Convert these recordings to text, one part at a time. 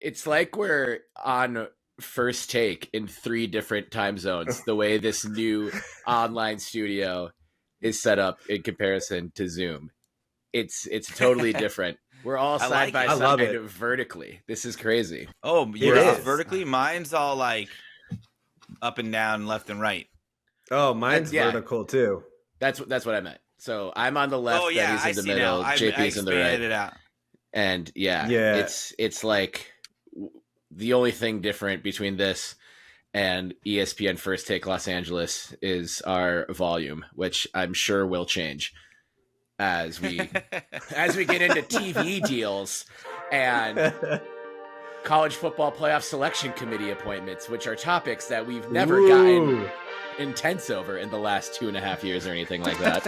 It's like we're on First Take in 3 different time zones. The way this new online studio is set up in comparison to Zoom, it's totally different. We're all side by side vertically. This is crazy. Oh, yours is vertically. Mine's all like up and down, left and right. Oh, mine's vertical too. That's what I meant. So I'm on the left. Oh yeah, Betty's in the middle. JP's in the right. It out. And it's like the only thing different between this and ESPN First Take Los Angeles is our volume, which I'm sure will change as we get into TV deals and college football playoff selection committee appointments, which are topics that we've never gotten intense over in the last 2.5 years or anything like that.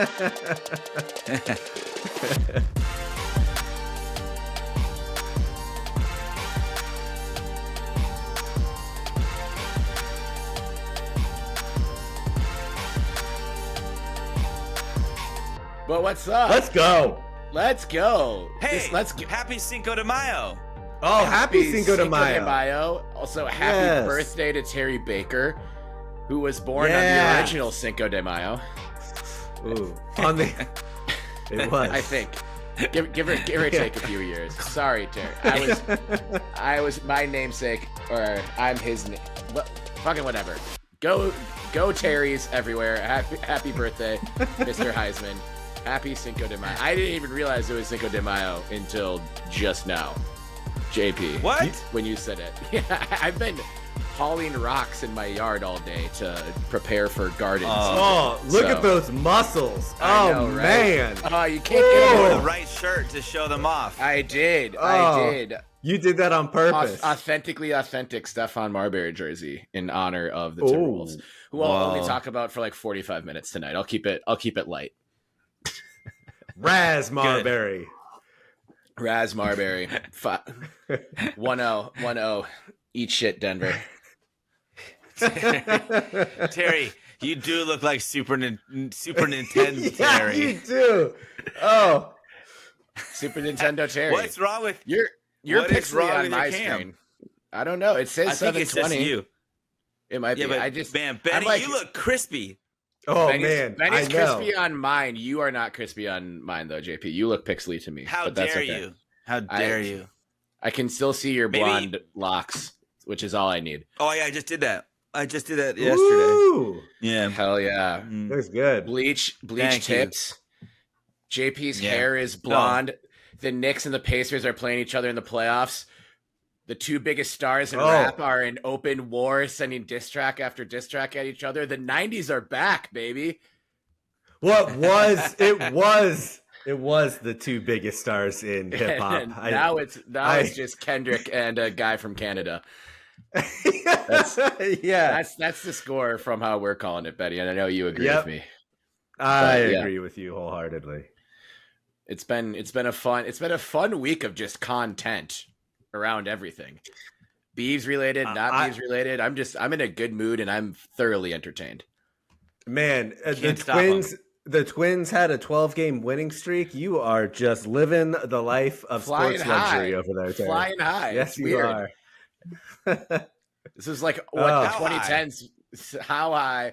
But what's up? Let's go. Hey, happy Cinco de Mayo. Oh, happy Cinco de Mayo. Also, happy birthday to Terry Baker, who was born on the original Cinco de Mayo. Ooh, it was. I think. Give her take a few years. Sorry, Terry. I was my namesake, or I'm his name. Fucking whatever. Go Terrys everywhere. Happy birthday, Mr. Heisman. Happy Cinco de Mayo. I didn't even realize it was Cinco de Mayo until just now. JP. What? When you said it. Yeah, I've been hauling rocks in my yard all day to prepare for garden season. Oh, look at those muscles. Oh, right? Man. Oh, you can't get the right shirt to show them off. I did. You did that on purpose. Authentically authentic Stephon Marbury jersey in honor of the Timberwolves, who I'll only talk about for like 45 minutes tonight. I'll keep it light. Raz Marbury. Raz Marbury. 1-0. Eat shit, Denver. Terry, you do look like Super Nintendo Terry. You do. Oh. Super Nintendo Terry. What's wrong with you're pixely on my screen? I don't know. It says 720. It's just you. It might be. But man, Benny, you look crispy. Oh, man. Benny's crispy on mine. You are not crispy on mine, though, JP. You look pixely to me. How dare you? How dare you? I can still see your blonde locks, which is all I need. Oh, yeah, I just did that. Yesterday. Ooh. Yeah. Hell yeah. Looks good. Bleach tips. JP's hair is blonde. The Knicks and the Pacers are playing each other in the playoffs. The 2 biggest stars in rap are in open war, sending diss track after diss track at each other. The 90s are back, baby. It was the 2 biggest stars in hip hop. Now it's just Kendrick and a guy from Canada. That's the score from how we're calling it, Betty, and I know you agree with me. I agree with you wholeheartedly. It's been a fun week of just content around everything. Beavs related, not Beavs related. I'm in a good mood and I'm thoroughly entertained. Man, the Twins had a 12-game winning streak. You are just living the life of sports luxury over there, Terry. Flying high. Yes, you are. This is like what the 2010s. How high?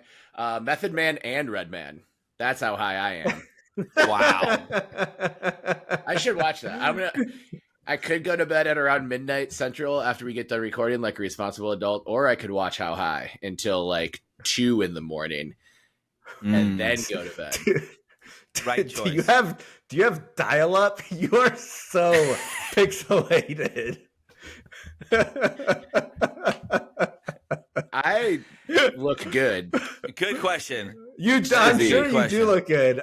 Method Man and Redman. That's how high I am. Wow. I should watch that. I could go to bed at around midnight Central after we get done recording like a responsible adult, or I could watch How High until like 2 a.m. and then go to bed. Right choice. Do you have dial-up? You are so pixelated. I look good. Good question. I'm sure you do look good.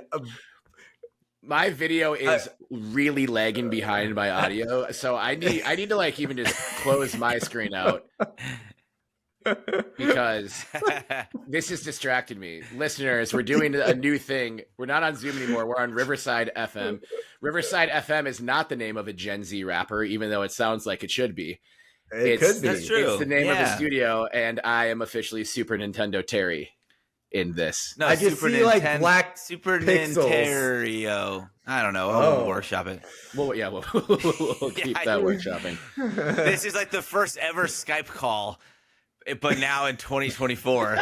My video is really lagging behind my audio, so I need to like even just close my screen out because this has distracted me. Listeners, we're doing a new thing. We're not on Zoom anymore. We're on Riverside FM. Riverside FM is not the name of a Gen Z rapper, even though it sounds like it should be. It could be. That's true. It's the name of the studio, and I am officially Super Nintendo Terry. in this. No, I just see like black Super pixels. Nintendo. I don't know. I'll workshop it. Well, yeah, we'll keep that workshopping. This is like the first ever Skype call, but now in 2024.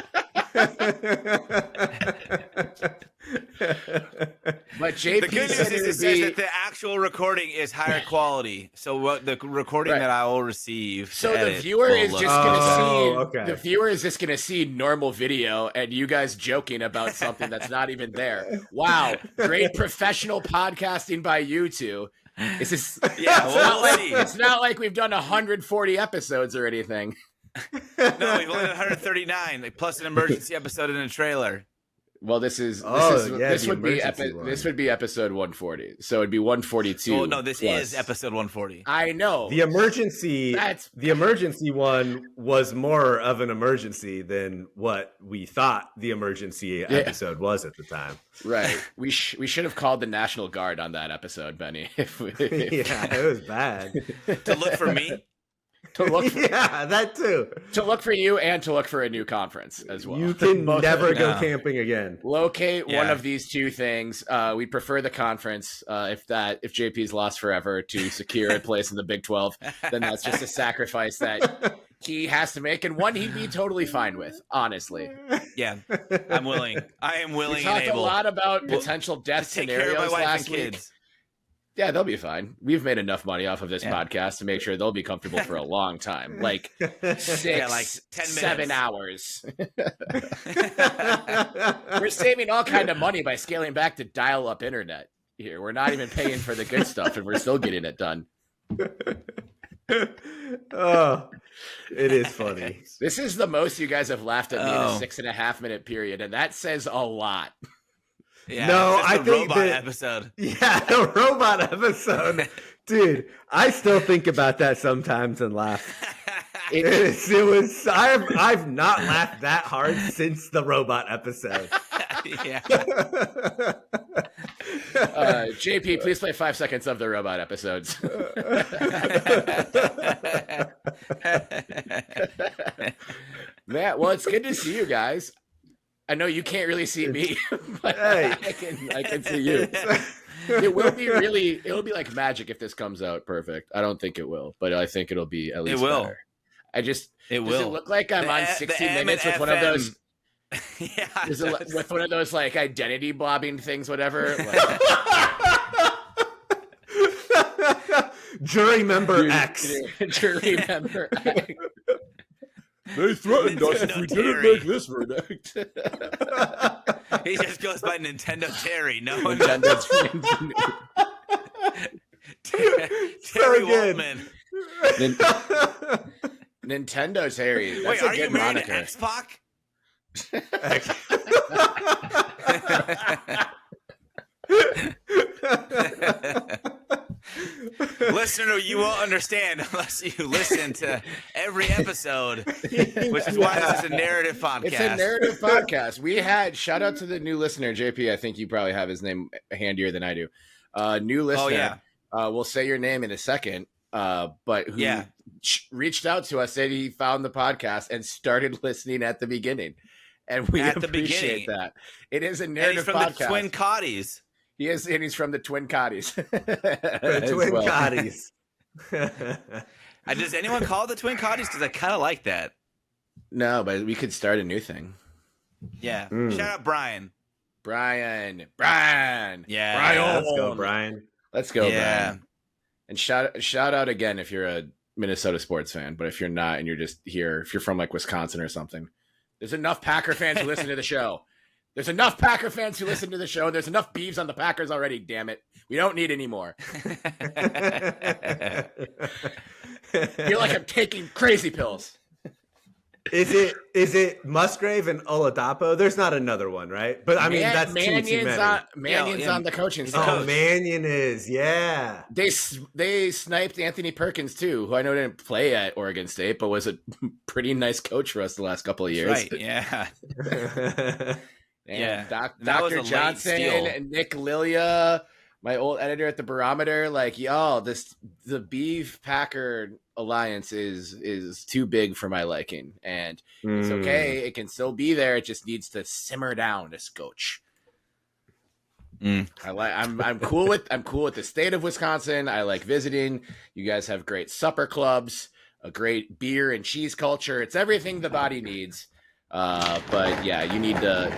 But JP, the good news is it says that the actual recording is higher quality. So what the recording that I will receive. So the viewer is just gonna see the viewer is just gonna see normal video and you guys joking about something that's not even there. Wow, great professional podcasting by you two. It's just it's not like we've done 140 episodes or anything. No, we've only done 139, plus an emergency episode and a trailer. Well, this would be episode 140. So it'd be 142. Oh no, this is episode 140. I know. The emergency one was more of an emergency than what we thought the emergency episode was at the time. Right. We should have called the National Guard on that episode, Benny. Yeah, it was bad. To look for me. To look for, that too. To look for you and to look for a new conference as well. You can never go camping again. Locate one of these two things. We prefer the conference. If JP's lost forever to secure a place in the Big 12, then that's just a sacrifice that he has to make, and one he'd be totally fine with, honestly. Yeah, I'm willing. I am willing. We talked a lot about potential death scenarios last week. Yeah, they'll be fine. We've made enough money off of this podcast to make sure they'll be comfortable for a long time. Like 6, 10 7 hours. We're saving all kind of money by scaling back to dial-up internet here. We're not even paying for the good stuff, and we're still getting it done. Oh, it is funny. This is the most you guys have laughed at me in a 6.5 minute period, and that says a lot. Yeah, no, I think robot episode. Yeah, the robot episode, dude. I still think about that sometimes and laugh. It was. I've not laughed that hard since the robot episode. Yeah. JP, please play 5 seconds of the robot episodes. Matt, well, it's good to see you guys. I know you can't really see me, but I can see you. It'll be like magic if this comes out perfect. I don't think it will, but I think it'll be at least better. Does it look like I'm on 60 Minutes with one of those? Yeah. With one of those like identity blobbing things, whatever? Jury member X. Jury member X. They threatened us if we didn't make this verdict. He just goes by Nintendo Terry. No, Nintendo Terry Waltman. Nintendo Terry. That's Wait, a good moniker. X-Pac? Listener, you won't understand unless you listen to every episode, which is why this is a narrative podcast. It's a narrative podcast. We had shout out to the new listener, JP. I think you probably have his name handier than I do. New listener. Oh, yeah. We'll say your name in a second. But who reached out to us, said he found the podcast and started listening at the beginning, and we appreciate that. It is a narrative podcast. From the Twin Cotties. He is, and he's from the Twin Cotties. The Twin Cotties. Does anyone call it the Twin Cotties? Because I kind of like that. No, but we could start a new thing. Yeah. Shout out Brian. Brian. Yeah. Brian. Let's go, Brian. Let's go, Brian. And shout out again if you're a Minnesota sports fan, but if you're not and you're just here, if you're from like Wisconsin or something, there's enough Packer fans who listen to the show. There's enough Packer fans who listen to the show. There's enough Beavs on the Packers already, damn it. We don't need any more. I feel like I'm taking crazy pills. Is it Musgrave and Oladapo? There's not another one, right? But I mean, that's Mannion's too many. Mannion's on the coaching staff. Oh, Mannion is, yeah. They sniped Anthony Perkins too, who I know didn't play at Oregon State, but was a pretty nice coach for us the last couple of years. Right, yeah. Dr. Johnson and Nick Lilia, my old editor at the Barometer, like, yo, the Beav Packer alliance is too big for my liking, and it's okay. It can still be there. It just needs to simmer down a scotch. I'm cool with the state of Wisconsin. I like visiting. You guys have great supper clubs, a great beer and cheese culture. It's everything the body needs. But yeah, you need to.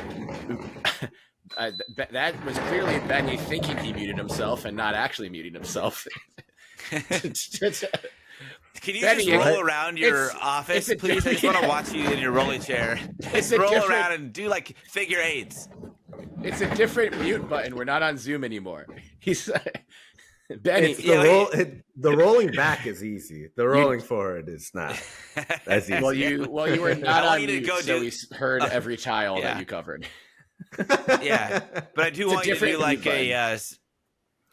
That was clearly Benny thinking he muted himself and not actually muting himself. Can you just roll around your office, please? I just want to watch you in your rolling chair. Just roll around and do like figure eights. It's a different mute button. We're not on Zoom anymore. He's Benny. The rolling back is easy. The rolling forward is not as easy. Well, you were not on mute, so we heard every tile that you covered. Yeah, but I do want you to do like a.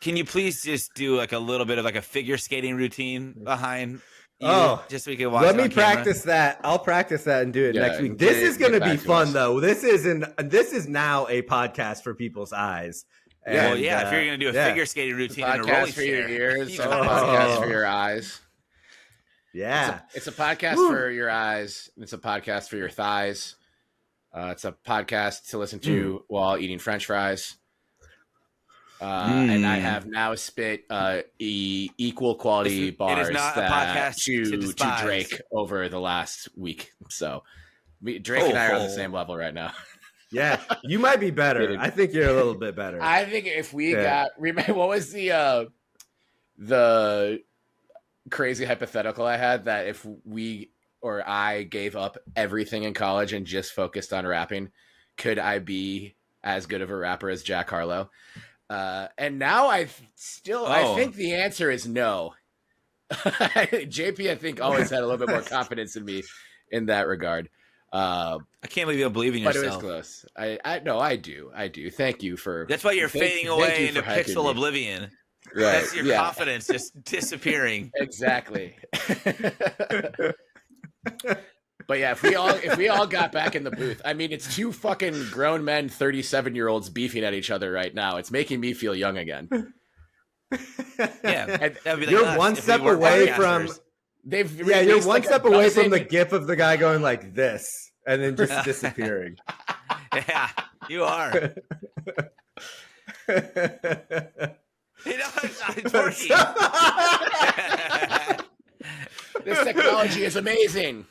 Can you please just do like a little bit of like a figure skating routine behind? Just so we can watch. Let me practice that. I'll practice that and do it next week. This is going to be fun, though. This is now a podcast for people's eyes. And, well, if you're going to do a figure skating routine in a rolling for chair, your ears, a podcast for your eyes. Yeah, it's a podcast for your eyes. It's a podcast for your thighs. It's a podcast to listen to while eating French fries. And I have now spit equal quality bars to Drake over the last week. So Drake and I are on the same level right now. Yeah, you might be better. I think you're a little bit better. I think if we remember what was the crazy hypothetical I had that if we or I gave up everything in college and just focused on rapping, could I be as good of a rapper as Jack Harlow? And now I think the answer is no. JP, I think, always had a little bit more confidence in me in that regard. I can't believe you don't believe in yourself. But it was close. I do. Thank you for. That's why you're fading away into pixel oblivion. Right. That's your confidence just disappearing. Exactly. But yeah, if we all got back in the booth, I mean, it's two fucking grown men, 37-year-olds beefing at each other right now. It's making me feel young again. Yeah, you're one step away from. You're one step away from the gif of the guy going like this and then just disappearing. Yeah, you are. It's working. This technology is amazing.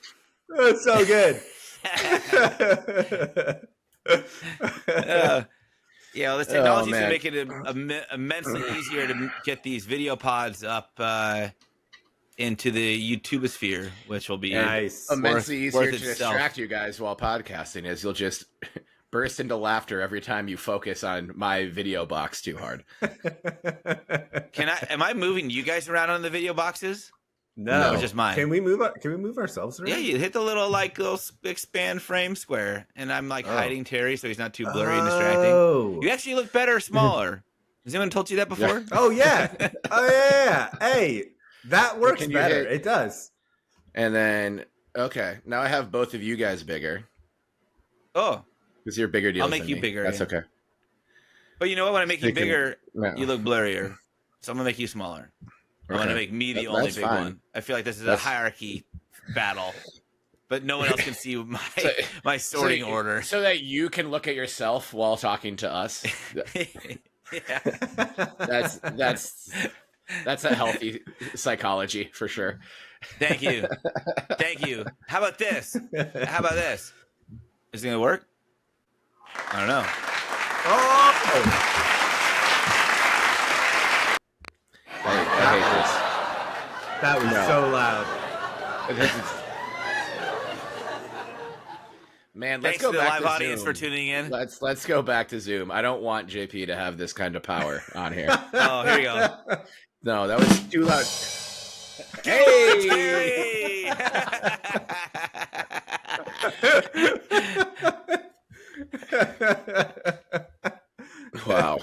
That's so good. This technology is making it immensely easier to get these video pods up into the YouTubeosphere, which will be immensely easier to distract you guys while podcasting, as you'll just burst into laughter every time you focus on my video box too hard. Am I moving you guys around on the video boxes? No, just mine. Can we move ourselves around? Yeah, you hit the little expand frame square, and I'm hiding Terry so he's not too blurry and distracting. You actually look better smaller. Has anyone told you that before? Oh yeah. Hey, that works better. It does. And then now I have both of you guys bigger. Oh, because you're bigger deal. I'll make you bigger. That's okay. But you know what? When I make you bigger, you look blurrier. So I'm gonna make you smaller. I want to make me the only big one. I feel like this is a hierarchy battle, but no one else can see my sorting order. So that you can look at yourself while talking to us. Yeah, that's a healthy psychology for sure. Thank you. How about this? Is it gonna work? I don't know. I hate this. That was so loud. Man, let's Thanks go to the back live to audience Zoom. for tuning in. Let's go back to Zoom. I don't want JP to have this kind of power on here. Oh, here you go. No, that was too loud. Hey! Wow.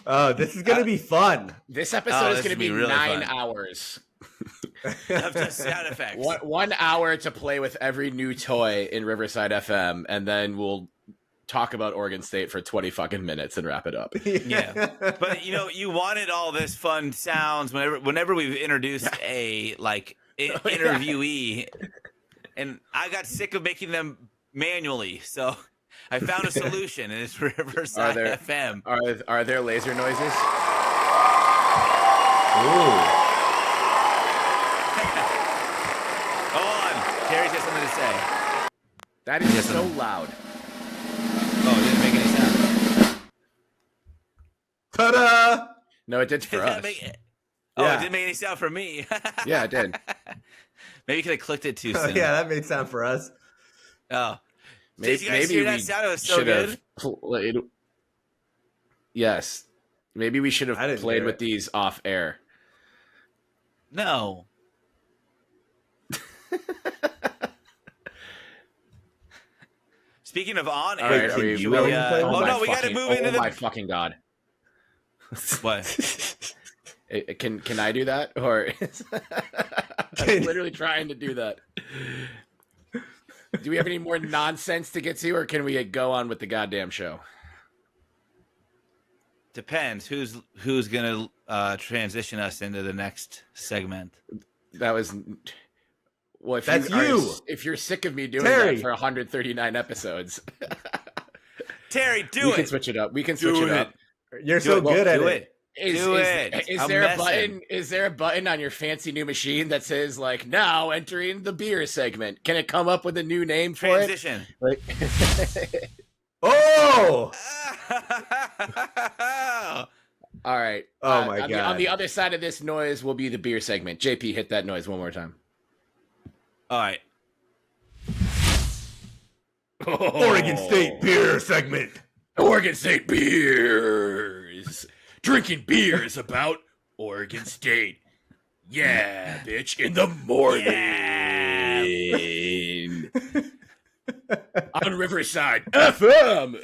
Oh, this is going to be fun. This episode is going to be really 9 hours. Of just sound effects. 1 hour to play with every new toy in Riverside FM, and then we'll talk about Oregon State for 20 fucking minutes and wrap it up. Yeah. But you wanted all this fun sounds whenever we've introduced a interviewee, and I got sick of making them manually. So I found a solution, and it's Riverside FM. Are there laser noises? Ooh. Hold on. Terry's got something to say. That is so loud. Oh, it didn't make any sound. Ta-da! No, it did for us. It didn't make any sound for me. Yeah, it did. Maybe you could have clicked it too soon. Yeah, that made sound for us. Oh. Maybe Did you guys hear that sound? It was so good. Played. Yes. Maybe we should have played with these off air. No. Speaking of on air, we got to move into the. Oh my fucking god! What? Can I do that? Or I'm literally trying to do that. Do we have any more nonsense to get to, or can we go on with the goddamn show? Depends. Who's gonna transition us into the next segment? That was. Well, if you're sick of me doing that for 139 episodes, Terry, we can switch it up. We can switch it up. You're so good at it. Is there a button? Is there a button on your fancy new machine that says now entering the beer segment? Can it come up with a new name for transition? It? Oh! All right. Oh my god! On the other side of this noise will be the beer segment. JP, hit that noise one more time. All right. Oregon State beer segment. Oregon State beers. Drinking beers about Oregon State. Yeah, bitch, in the morning. Yeah. On Riverside FM.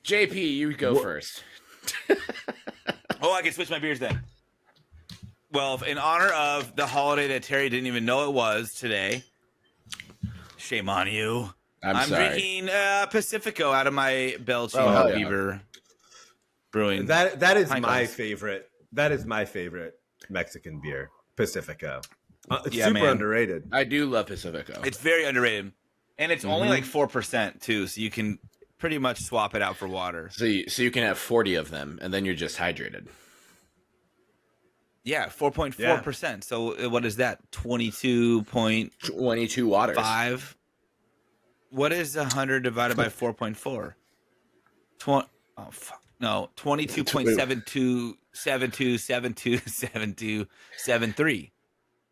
JP, you go first. Oh, I can switch my beers then. Well, in honor of the holiday that Terry didn't even know it was today, shame on you. I'm sorry. drinking Pacifico out of my Belgian Beaver Brewing. That is my favorite. That is my favorite Mexican beer, Pacifico. It's super underrated. I do love Pacifico. It's very underrated, and it's only 4% too, so you can pretty much swap it out for water. So you can have 40 of them, and then you're just hydrated. Yeah, 4.4%. So what is that? 22 waters. 5. What is 100 divided by 4.4? Oh fuck. No, 22.7272727273.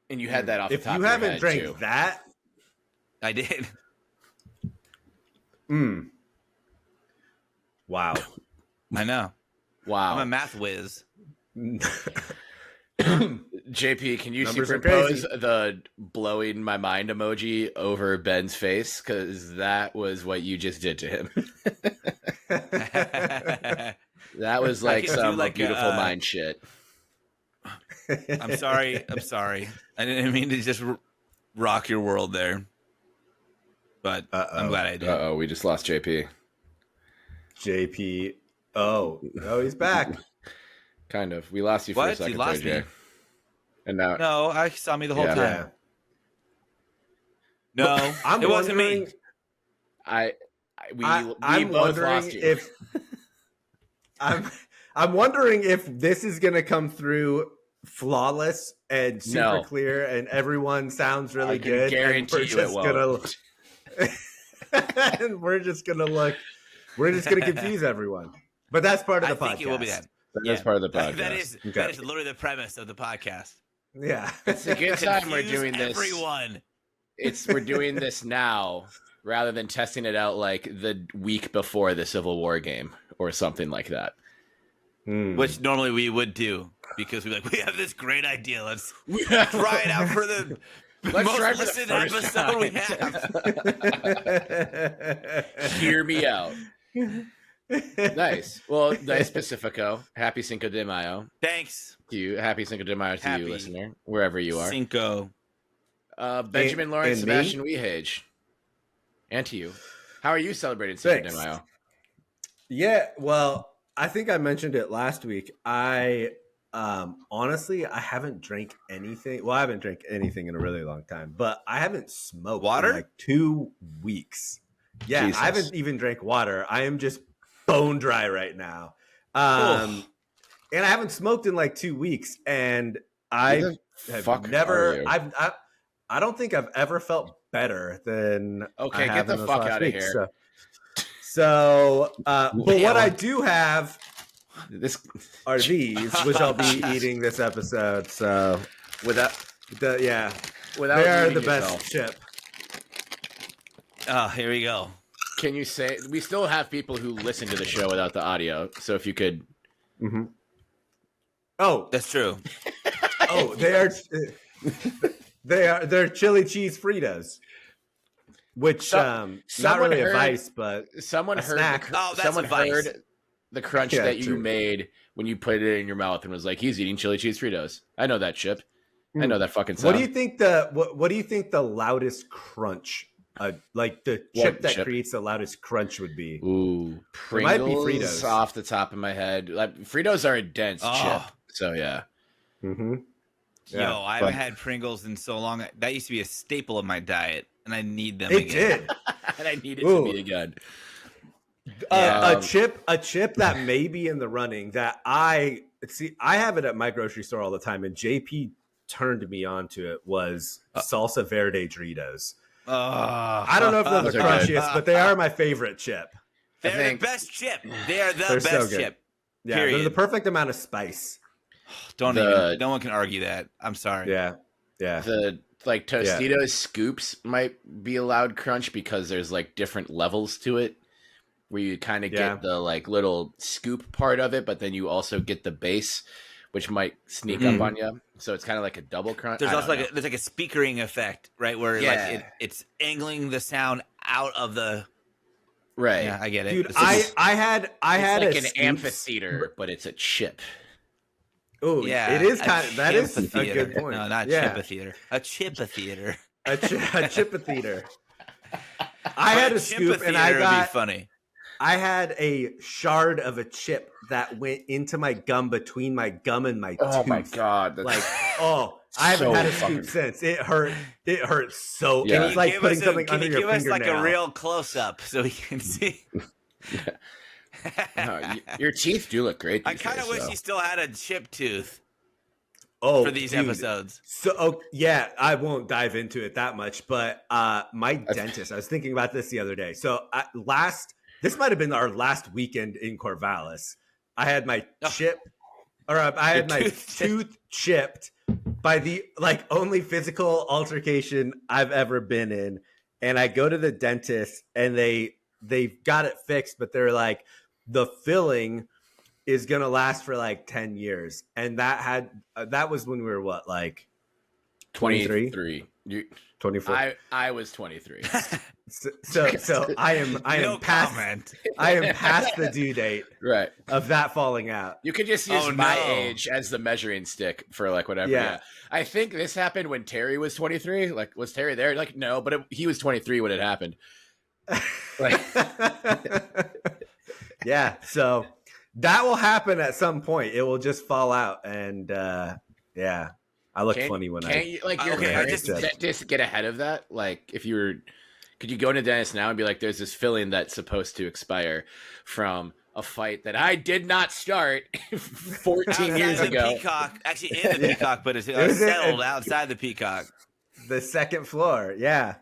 And you had that off the top of your head. If you haven't drank that, I did. Wow. I know. Wow. I'm a math whiz. JP, can you superimpose the blowing my mind emoji over Ben's face? Because that was what you just did to him. That was some beautiful mind shit. I'm sorry. I didn't mean to just rock your world there. But I'm glad I did. Uh-oh, we just lost JP. JP. Oh, he's back. Kind of. We lost you for a second. You lost me. And now, no, I saw me the whole time. Yeah. No, it wasn't me. I'm wondering if I'm wondering if this is gonna come through flawless and super clear, and everyone sounds really good. Guarantee you it won't. And we're just gonna confuse everyone. But that's part of the podcast. I think it will be that. That's part of the podcast. That is literally the premise of the podcast. Yeah. It's a good time we're doing this. Everyone. We're doing this now rather than testing it out the week before the Civil War game or something like that. Which normally we would do because we have this great idea. Let's try it out for the most listened episode we have. Hear me out. Nice. Well, nice Pacifico. Happy Cinco de Mayo. Thanks. To you. Happy Cinco de Mayo to you, listener, wherever you are. Cinco. Benjamin Lawrence, Sebastian Wehage. And to you. How are you celebrating Cinco de Mayo? Yeah, well, I think I mentioned it last week. Honestly, I haven't drank anything. Well, I haven't drank anything in a really long time, but I haven't smoked water in like 2 weeks. Yeah, Jesus. I haven't even drank water. I am just bone dry right now. And I haven't smoked in like 2 weeks, and I have never. I don't think I've ever felt better than. Okay, get the fuck out of here. But what I do have are these, which I'll be eating this episode. So without they are the best chip. Oh, here we go. Can you say we still have people who listen to the show without the audio? So if you could. Mm-hmm. Oh, that's true. Oh, they're chili cheese Fritos. Which not really a vice, but someone heard snack. Someone heard the crunch that you made when you put it in your mouth and was like, "He's eating chili cheese Fritos." I know that chip. I know that fucking sound. What do you think what do you think the loudest crunch, like the chip that creates the loudest crunch, would be? Ooh, Pringles. It might be Fritos off the top of my head. Like, Fritos are a dense chip, so yeah. Mm-hmm. Yeah, yo, I haven't had Pringles in so long. That used to be a staple of my diet, and I need them again. Did. And I need it to be again. A chip that may be in the running that I have it at my grocery store all the time, and JP turned me on to it, was Salsa Verde Doritos. I don't know if they're the crunchiest, but they are my favorite chip. They're the best chip. They're the best chip. Yeah, they're the perfect amount of spice. No one can argue that. I'm sorry. Yeah. The Tostitos scoops might be a loud crunch because there's like different levels to it, where you kind of get the like little scoop part of it, but then you also get the base, which might sneak up on you. So it's kind of like a double crunch. There's also there's like a speakering effect, right? Where like it's angling the sound out of the. Right. Yeah, I get it. Dude, I had like an amphitheater, but it's a chip. Oh, yeah. It is kind of, that is a good point. No, not chip-a-theater. A chip-a-theater. A chip-a-theater. I had a scoop, and I got... Would be funny. I had a shard of a chip that went into my gum, between my gum and my tooth. Oh, my God. I haven't had a scoop since. It hurt so... Yeah. It was like putting something under your fingernail. Can you give us like a real close-up so we can see... Your teeth do look great. I kind of wish you still had a chip tooth. For these episodes. So I won't dive into it that much, but my dentist. I was thinking about this the other day. So this might have been our last weekend in Corvallis. I had my tooth chipped by the only physical altercation I've ever been in, and I go to the dentist and they've got it fixed, but they're like, the filling is going to last for like 10 years. And that was when we were 23? 24. I was 23. so I am past the due date of that falling out. You could just use my age as the measuring stick for like whatever. Yeah. I think this happened when Terry was 23. Like, was Terry there? Like, no, but he was 23 when it happened. Yeah, so that will happen at some point. It will just fall out, and I look funny when just get ahead of that. Like, could you go to the dentist now and be like, "There's this filling that's supposed to expire from a fight that I did not start 14 years ago." Peacock, actually, in the Peacock, but it's settled outside the Peacock, the second floor. Yeah.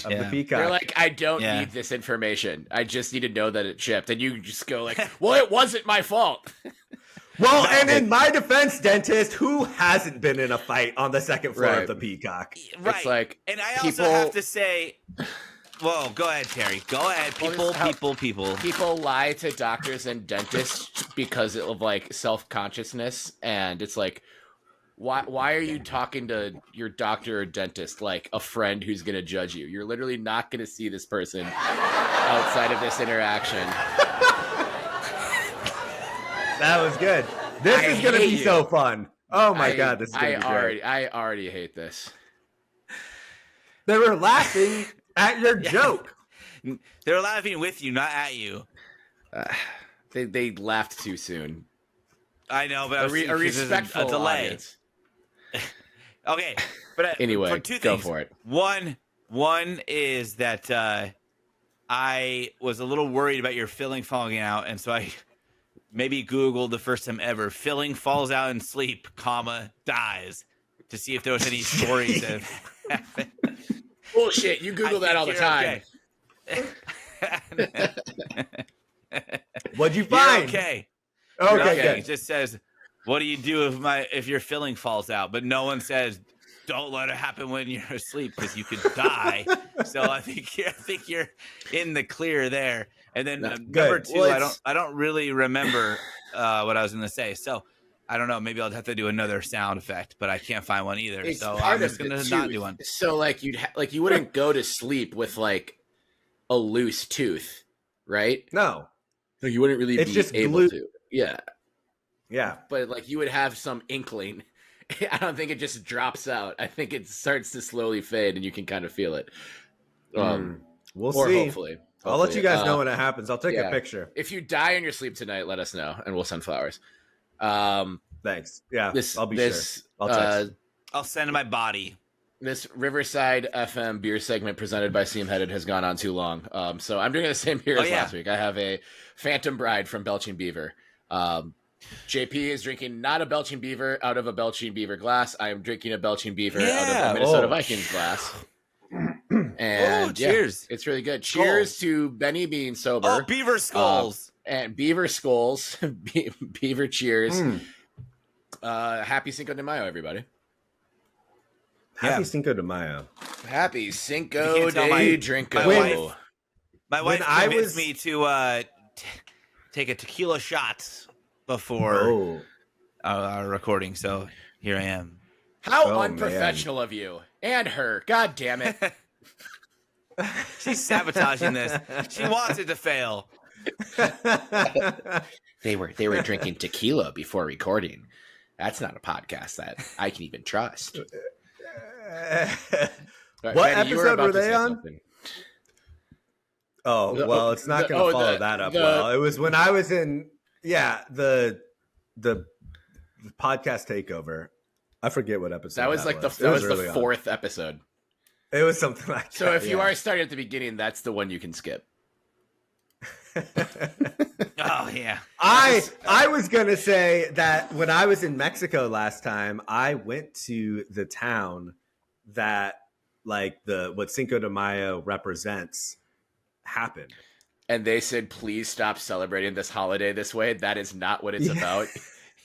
Of the Peacock. You're like, I don't need this information. I just need to know that it chipped. And you just go like, well, it wasn't my fault. Well, and in my defense, dentist, who hasn't been in a fight on the second floor of the Peacock? Right. It's like, and I also have to say, well, go ahead, Terry. Go ahead. People. People lie to doctors and dentists because of like self-consciousness. And it's like, why are you talking to your doctor or dentist like a friend who's going to judge you? You're literally not going to see this person outside of this interaction. That was good. This is going to be so fun. Oh my God, this is going to be great. I already hate this. They were laughing at your joke. They were laughing with you, not at you. They laughed too soon. I know, but a respectful delay. Audience. Okay, but anyway, for two things. Go for it. One is that I was a little worried about your filling falling out, and so I maybe Googled the first time ever, filling falls out in sleep, dies, to see if there was any stories that happened. Bullshit, you Google that all the time. Okay. What'd you find? You're okay. Okay, good. It just says, what do you do if your filling falls out? But no one says, don't let it happen when you're asleep because you could die. So I think you're in the clear there. And then number two, I don't really remember what I was going to say. So I don't know. Maybe I'll have to do another sound effect, but I can't find one either. So I'm just going to not do one. So like you wouldn't go to sleep with like a loose tooth, right? No. So you wouldn't really be able to. Yeah. Yeah. But like you would have some inkling. I don't think it just drops out. I think it starts to slowly fade and you can kind of feel it. We'll see. Hopefully. I'll let you guys know when it happens. I'll take a picture. If you die in your sleep tonight, let us know and we'll send flowers. Thanks. Yeah, I'll be sure. I'll text. I'll send my body. This Riverside FM beer segment presented by Seam Headed has gone on too long. So I'm doing the same beer as last week. I have a Phantom Bride from Belching Beaver. JP is drinking not a Belching Beaver out of a Belching Beaver glass. I am drinking a Belching Beaver out of a Minnesota Vikings glass. And cheers. It's really good. Cheers to Benny being sober. Oh, Beaver Skulls. And Beaver Skulls. Beaver cheers. Happy Cinco de Mayo, everybody. Happy Cinco de Mayo. Happy Cinco de Drinko. My wife convinced me to take a tequila shot before our recording, so here I am. How unprofessional of you and her. God damn it. She's sabotaging this. She wants it to fail. They were drinking tequila before recording. That's not a podcast that I can even trust. Right, what Benny, episode were they on? Something. Oh, well, it's not going to follow that up well. It was when I was in, the podcast takeover. I forget what episode that was. Like that was the fourth episode. It was something like that. So if you are starting at the beginning, that's the one you can skip. Oh yeah. I was gonna say that when I was in Mexico last time, I went to the town that like what Cinco de Mayo represents happened. And they said, please stop celebrating this holiday this way. That is not what it's about.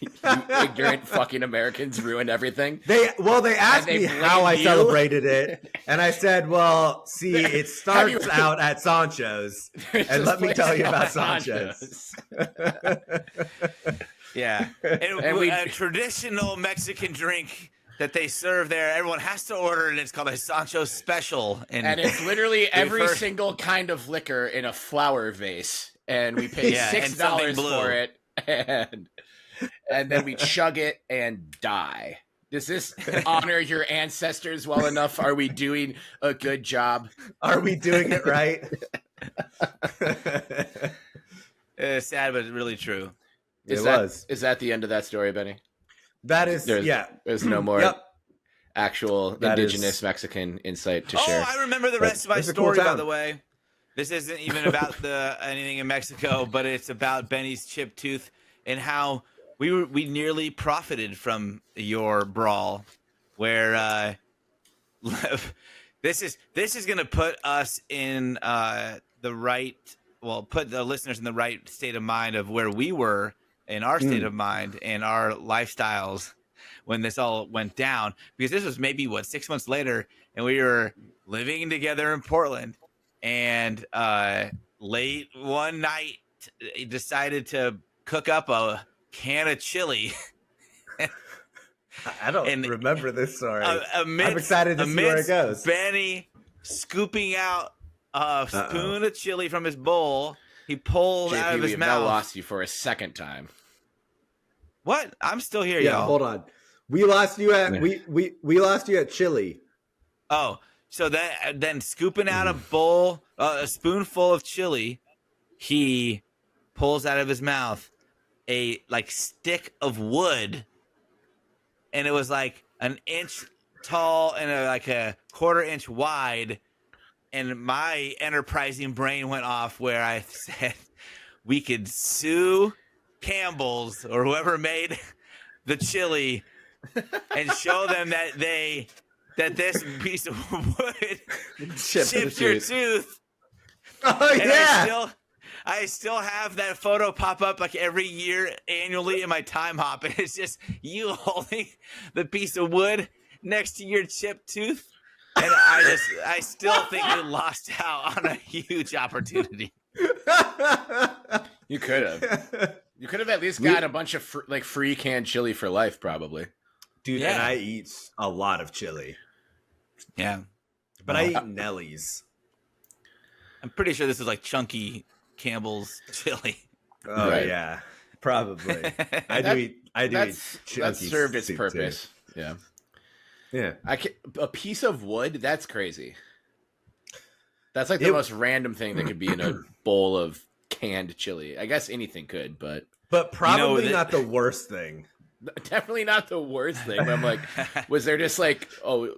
You ignorant fucking Americans ruined everything. They asked me how I celebrated it, and I said, well, see, it starts out at Sancho's, and let me tell you about Sancho's. Yeah. And a traditional Mexican drink that they serve there, everyone has to order, and it's called a Sancho's Special. And it's literally every single kind of liquor in a flower vase, and we pay $6 for it, and then we chug it and die. Does this honor your ancestors well enough? Are we doing a good job? Are we doing it right? It's sad, but really true. Is that the end of that story, Benny? That is, There's no more actual indigenous Mexican insight to share. Oh, I remember the rest of my story, by the way. This isn't even about anything in Mexico, but it's about Benny's chipped tooth and how we nearly profited from your brawl, where this is going to put us in put the listeners in the right state of mind of where we were in our state of mind and our lifestyles when this all went down, because this was maybe 6 months later, and we were living together in Portland, and late one night decided to cook up a can of chili. I don't remember this story. I'm excited to see where it goes. Benny scooping out a spoon of chili from his bowl, he pulled out of his mouth. I lost you for a second time. What? I'm still here, y'all. Hold on. We lost you at we lost you at chili. Oh, So then scooping out a spoonful of chili, he pulls out of his mouth a like stick of wood, and it was like an inch tall and like a quarter-inch wide. And my enterprising brain went off where I said we could sue Campbell's or whoever made the chili and show them that this piece of wood chipped your tooth. Oh, and yeah. I still have that photo pop up like every year annually in my time hop, and it's just you holding the piece of wood next to your chipped tooth. And I still think you lost out on a huge opportunity. You could have. You could have at least got a bunch of free canned chili for life, probably. Dude, and I eat a lot of chili. Yeah. But I eat Nellie's. I'm pretty sure this is like chunky Campbell's chili. Oh, right. Yeah. Probably. I do eat chunky. That served its purpose. Too. Yeah. Yeah. A piece of wood, that's crazy. That's like the most random thing that could be in a bowl of canned chili. I guess anything could, but probably not the worst thing. Definitely not the worst thing. But I'm like, was there just like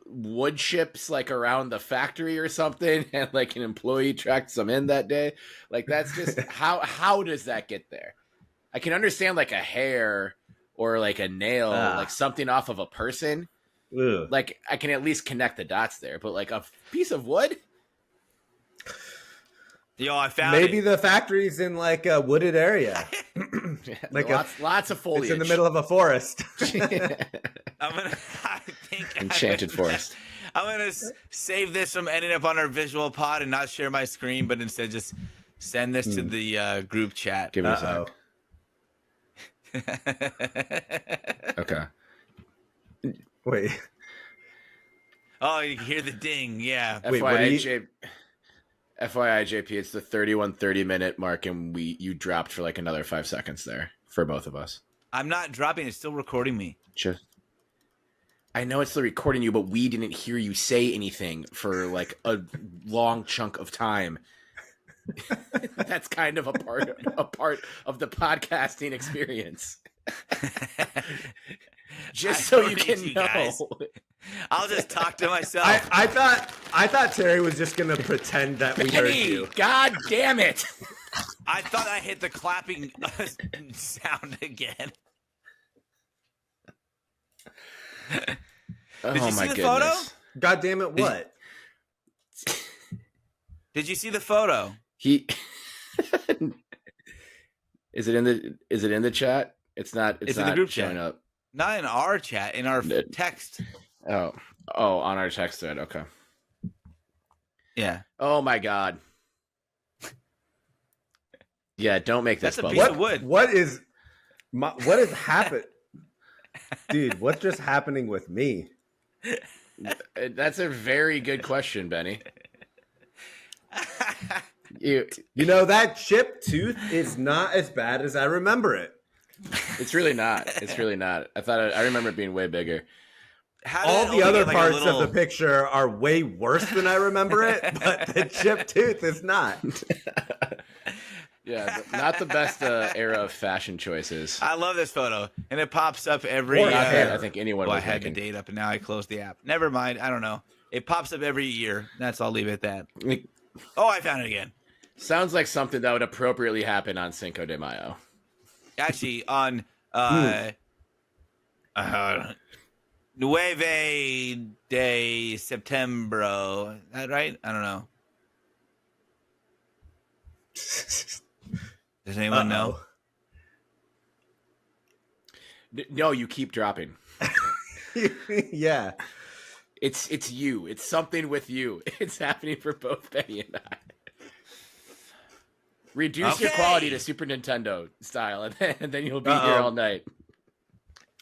wood chips like around the factory or something, and like an employee tracked some in that day? Like that's just how does that get there? I can understand like a hair or like a nail, like something off of a person. Ugh. Like I can at least connect the dots there, but like a piece of wood. Yo, I found maybe the factory's in like a wooded area, like lots of foliage. It's in the middle of a forest. Enchanted forest. I'm gonna save this from ending up on our visual pod and not share my screen, but instead just send this to the group chat. Give me a sec. Okay. Wait. Oh, you can hear the ding. Yeah. FYI, JP, it's the 31:30 minute mark, and you dropped for like another 5 seconds there for both of us. I'm not dropping. It's still recording me. I know it's still recording you, but we didn't hear you say anything for like a long chunk of time. That's kind of a part of the podcasting experience. Just so you can know. Guys. I'll just talk to myself. I thought Terry was just gonna pretend that we heard you. God damn it! I thought I hit the clapping sound again. Did you see the photo? God damn it! What? Did you see the photo? Is it in the chat? It's not. It's not in the group showing chat. up. Not in our chat. In our text. Oh, on our text thread. Okay. Yeah. Oh my God. Yeah, don't make this. That's a piece of wood. What is happening, dude? What's just happening with me? That's a very good question, Benny. You know that chipped tooth is not as bad as I remember it. It's really not. It's really not. I remember it being way bigger. All the other parts of the picture are way worse than I remember it, but the chipped tooth is not. Yeah, not the best era of fashion choices. I love this photo, and it pops up every. I think anyone. Well, I had the date up, and now I closed the app. Never mind. I don't know. It pops up every year. I'll leave it at that. Oh, I found it again. Sounds like something that would appropriately happen on Cinco de Mayo. Actually, on Nueve de Septiembre. Is that right? I don't know. Does anyone know? No, you keep dropping. Yeah. It's you. It's something with you. It's happening for both Benny and I. Reduce your quality to Super Nintendo style, and then you'll be here all night.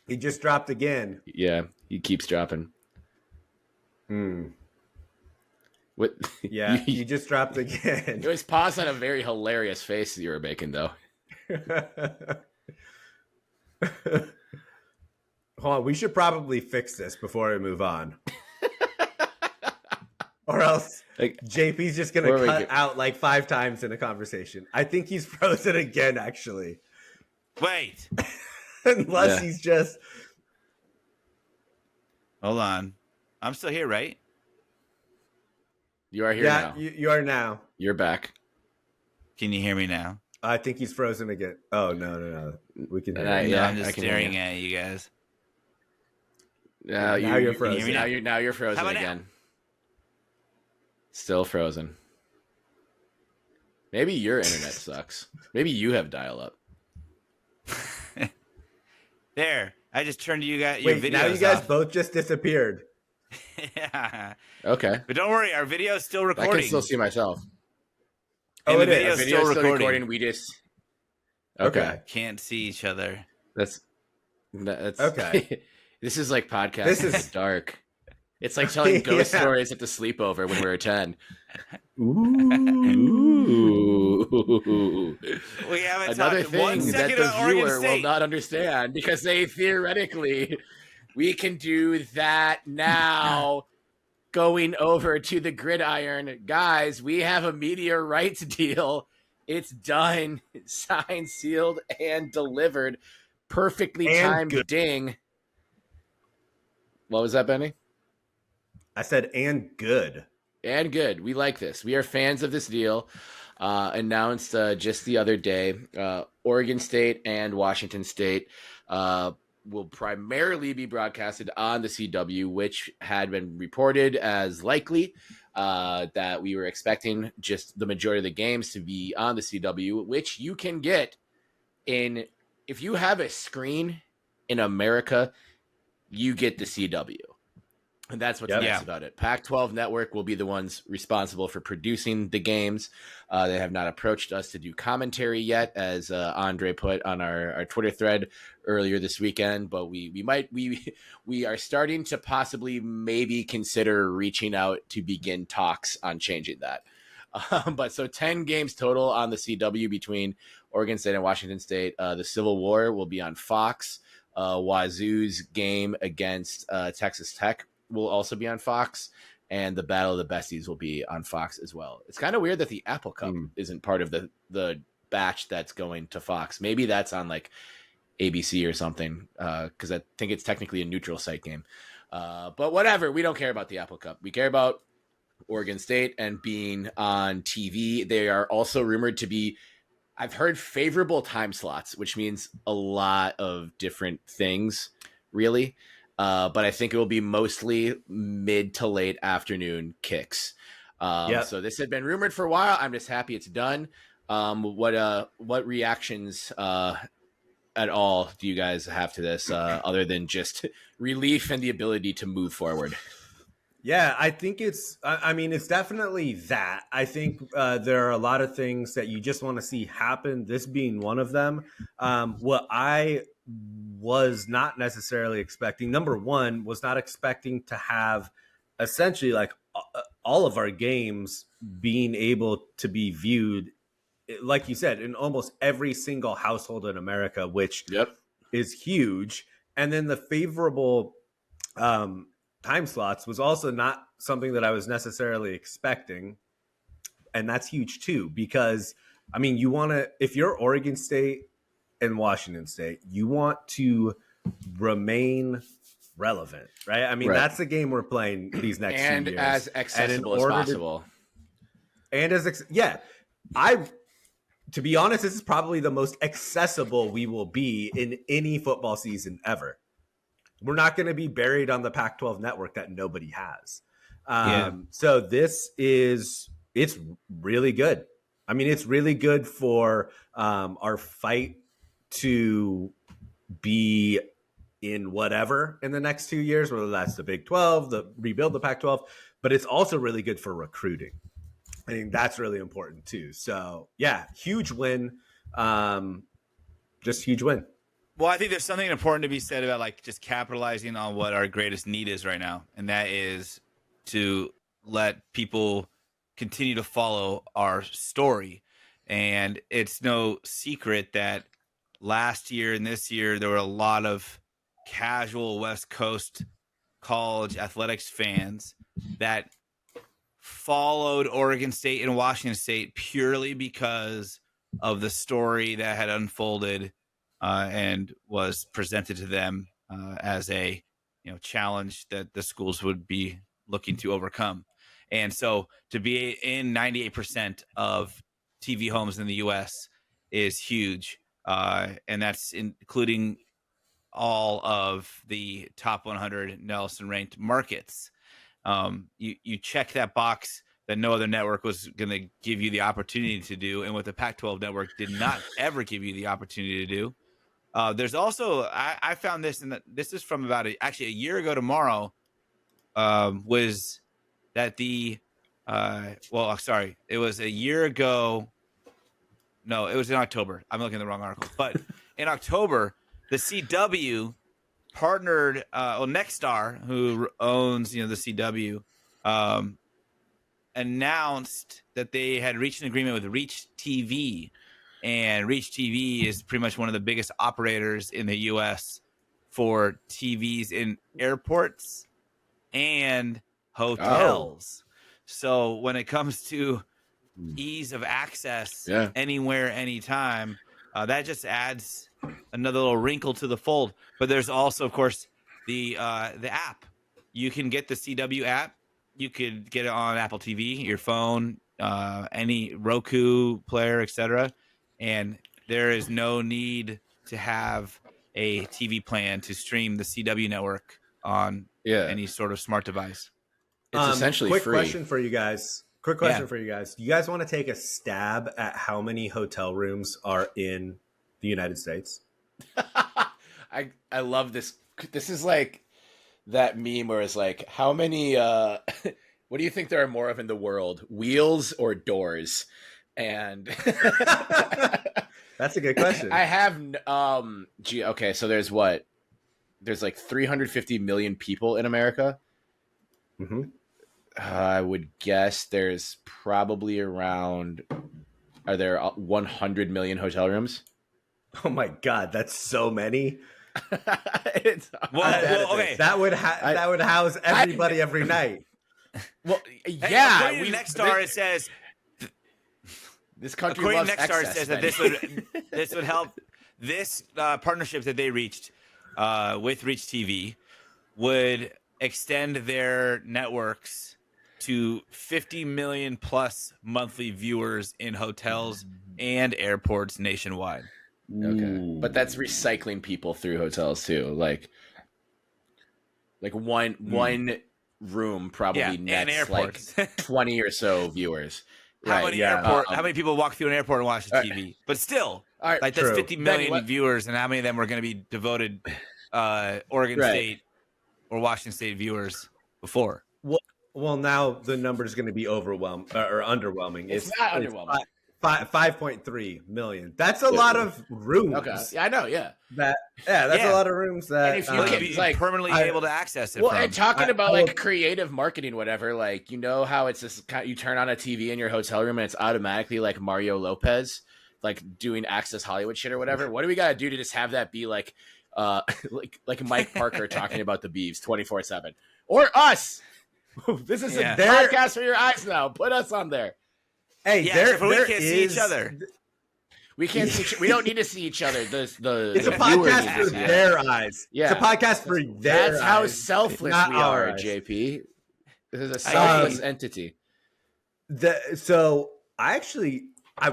He just dropped again. Yeah, he keeps dropping. What? Yeah, he just dropped again. It was paused on a very hilarious face you were making, though. Hold on, we should probably fix this before we move on. Or else JP's just going to cut out like 5 times in a conversation. I think he's frozen again, actually. Wait. Unless he's just... Hold on. I'm still here, right? You are here now. Yeah, you are now. You're back. Can you hear me now? I think he's frozen again. Oh, no. We can hear you. I'm just staring at you guys. Now you're frozen. Now you're frozen again. Now? Still frozen. Maybe your internet sucks. Maybe you have dial-up. There. I just turned you guys. Your videos now you guys off. both just disappeared. Yeah. Okay. But don't worry, our video is still recording. I can still see myself. The video is still recording. We just can't see each other. That's okay. This is like podcasting in the dark. It's like telling ghost stories at the sleepover when we were 10. Ooh. We haven't Another talked thing 1 second that the viewer will not understand because they theoretically we can do that now. Going over to the gridiron, guys, we have a media rights deal. It's done, signed, sealed, and delivered. Perfectly timed ding. What was that, Benny? I said, and good. And good. We like this. We are fans of this deal. Announced just the other day, Oregon State and Washington State will primarily be broadcasted on the CW, which had been reported as likely that we were expecting just the majority of the games to be on the CW, which you can get if you have a screen in America, you get the CW. And that's what's nice about it. Pac-12 Network will be the ones responsible for producing the games. They have not approached us to do commentary yet, as Andre put on our Twitter thread earlier this weekend. But we are starting to possibly maybe consider reaching out to begin talks on changing that. But so 10 games total on the CW between Oregon State and Washington State. The Civil War will be on Fox. Wazoo's game against Texas Tech will also be on Fox, and the Battle of the Besties will be on Fox as well. It's kind of weird that the Apple Cup isn't part of the batch that's going to Fox. Maybe that's on like ABC or something, because I think it's technically a neutral site game. But whatever, we don't care about the Apple Cup. We care about Oregon State and being on TV. They are also rumored to be, I've heard, favorable time slots, which means a lot of different things, really. But I think it will be mostly mid to late afternoon kicks. So this had been rumored for a while. I'm just happy it's done. What reactions at all do you guys have to this, other than just relief and the ability to move forward? Yeah, I think it's definitely that. I think there are a lot of things that you just want to see happen, this being one of them. What I was not necessarily expecting, number one, was not expecting to have essentially like all of our games being able to be viewed, like you said, in almost every single household in America, which is huge. And then the favorable time slots was also not something that I was necessarily expecting. And that's huge too, because I mean, you want to, if you're Oregon State and Washington State, you want to remain relevant, right? I mean, that's the game we're playing these next few years. And as accessible as possible. To be honest, this is probably the most accessible we will be in any football season ever. We're not going to be buried on the Pac-12 network that nobody has. So it's really good. I mean, it's really good for our fight to be in whatever in the next 2 years, whether that's the Big 12, rebuild the Pac-12, but it's also really good for recruiting. I think that's really important too. So yeah, huge win. Just huge win. Well, I think there's something important to be said about like just capitalizing on what our greatest need is right now. And that is to let people continue to follow our story. And it's no secret that last year and this year, there were a lot of casual West Coast college athletics fans that followed Oregon State and Washington State purely because of the story that had unfolded and was presented to them as a challenge that the schools would be looking to overcome. And so to be in 98% of TV homes in the U.S. is huge, and that's including all of the top 100 Nelson ranked markets. You check that box that no other network was going to give you the opportunity to do, and what the Pac-12 network did not ever give you the opportunity to do. There's also I found this, and this is from about actually a year ago tomorrow. Was that it was a year ago. No, it was in October. I'm looking at the wrong article. But in October, the CW partnered, Nexstar, who owns the CW, announced that they had reached an agreement with Reach TV, and Reach TV is pretty much one of the biggest operators in the U.S. for TVs in airports and hotels. So when it comes to ease of access, anywhere, anytime, that just adds another little wrinkle to the fold. But there's also, of course, the app. You can get the CW app. You could get it on Apple TV, your phone, any Roku player, etc. And there is no need to have a TV plan to stream the CW network on any sort of smart device. It's essentially quick free. Question for you guys. Quick question for you guys. Do you guys want to take a stab at how many hotel rooms are in the United States? I love this. This is like that meme where it's like, how many what do you think there are more of in the world, wheels or doors? And that's a good question. I have okay, so there's like 350 million people in America. Mm-hmm. I would guess there's probably are there 100 million hotel rooms? Oh my God, that's so many. Okay. That would house everybody every night. Well, yeah. According to Nexstar, it says this country according loves to Nexstar, excess, it says that this would help. This partnership that they reached with Reach TV would extend their networks to 50 million plus monthly viewers in hotels and airports nationwide. Okay, but that's recycling people through hotels too. Like one room probably nets like 20 or so viewers. How many people walk through an airport and watch the TV? But still, that's 50 million viewers, and how many of them were going to be devoted Oregon State or Washington State viewers before? Well, now the number is going to be underwhelming. It's not underwhelming. 5.3 million. That's a lot of rooms. Okay, yeah, I know. Yeah, that's a lot of rooms. That and if you could be permanently able to access it. Well, and talking about creative marketing, whatever. Like, how it's this you turn on a TV in your hotel room and it's automatically like Mario Lopez, like doing Access Hollywood shit or whatever. What do we got to do to just have that be like Mike Parker talking about the Beavs 24/7 or us? This is a podcast for your eyes now. Put us on there. Hey, we can't see each other. We can't see. We don't need to see each other. It's a podcast for their eyes. Yeah, it's a podcast for their eyes. That's how selfless we are, JP. This is a selfless entity. So I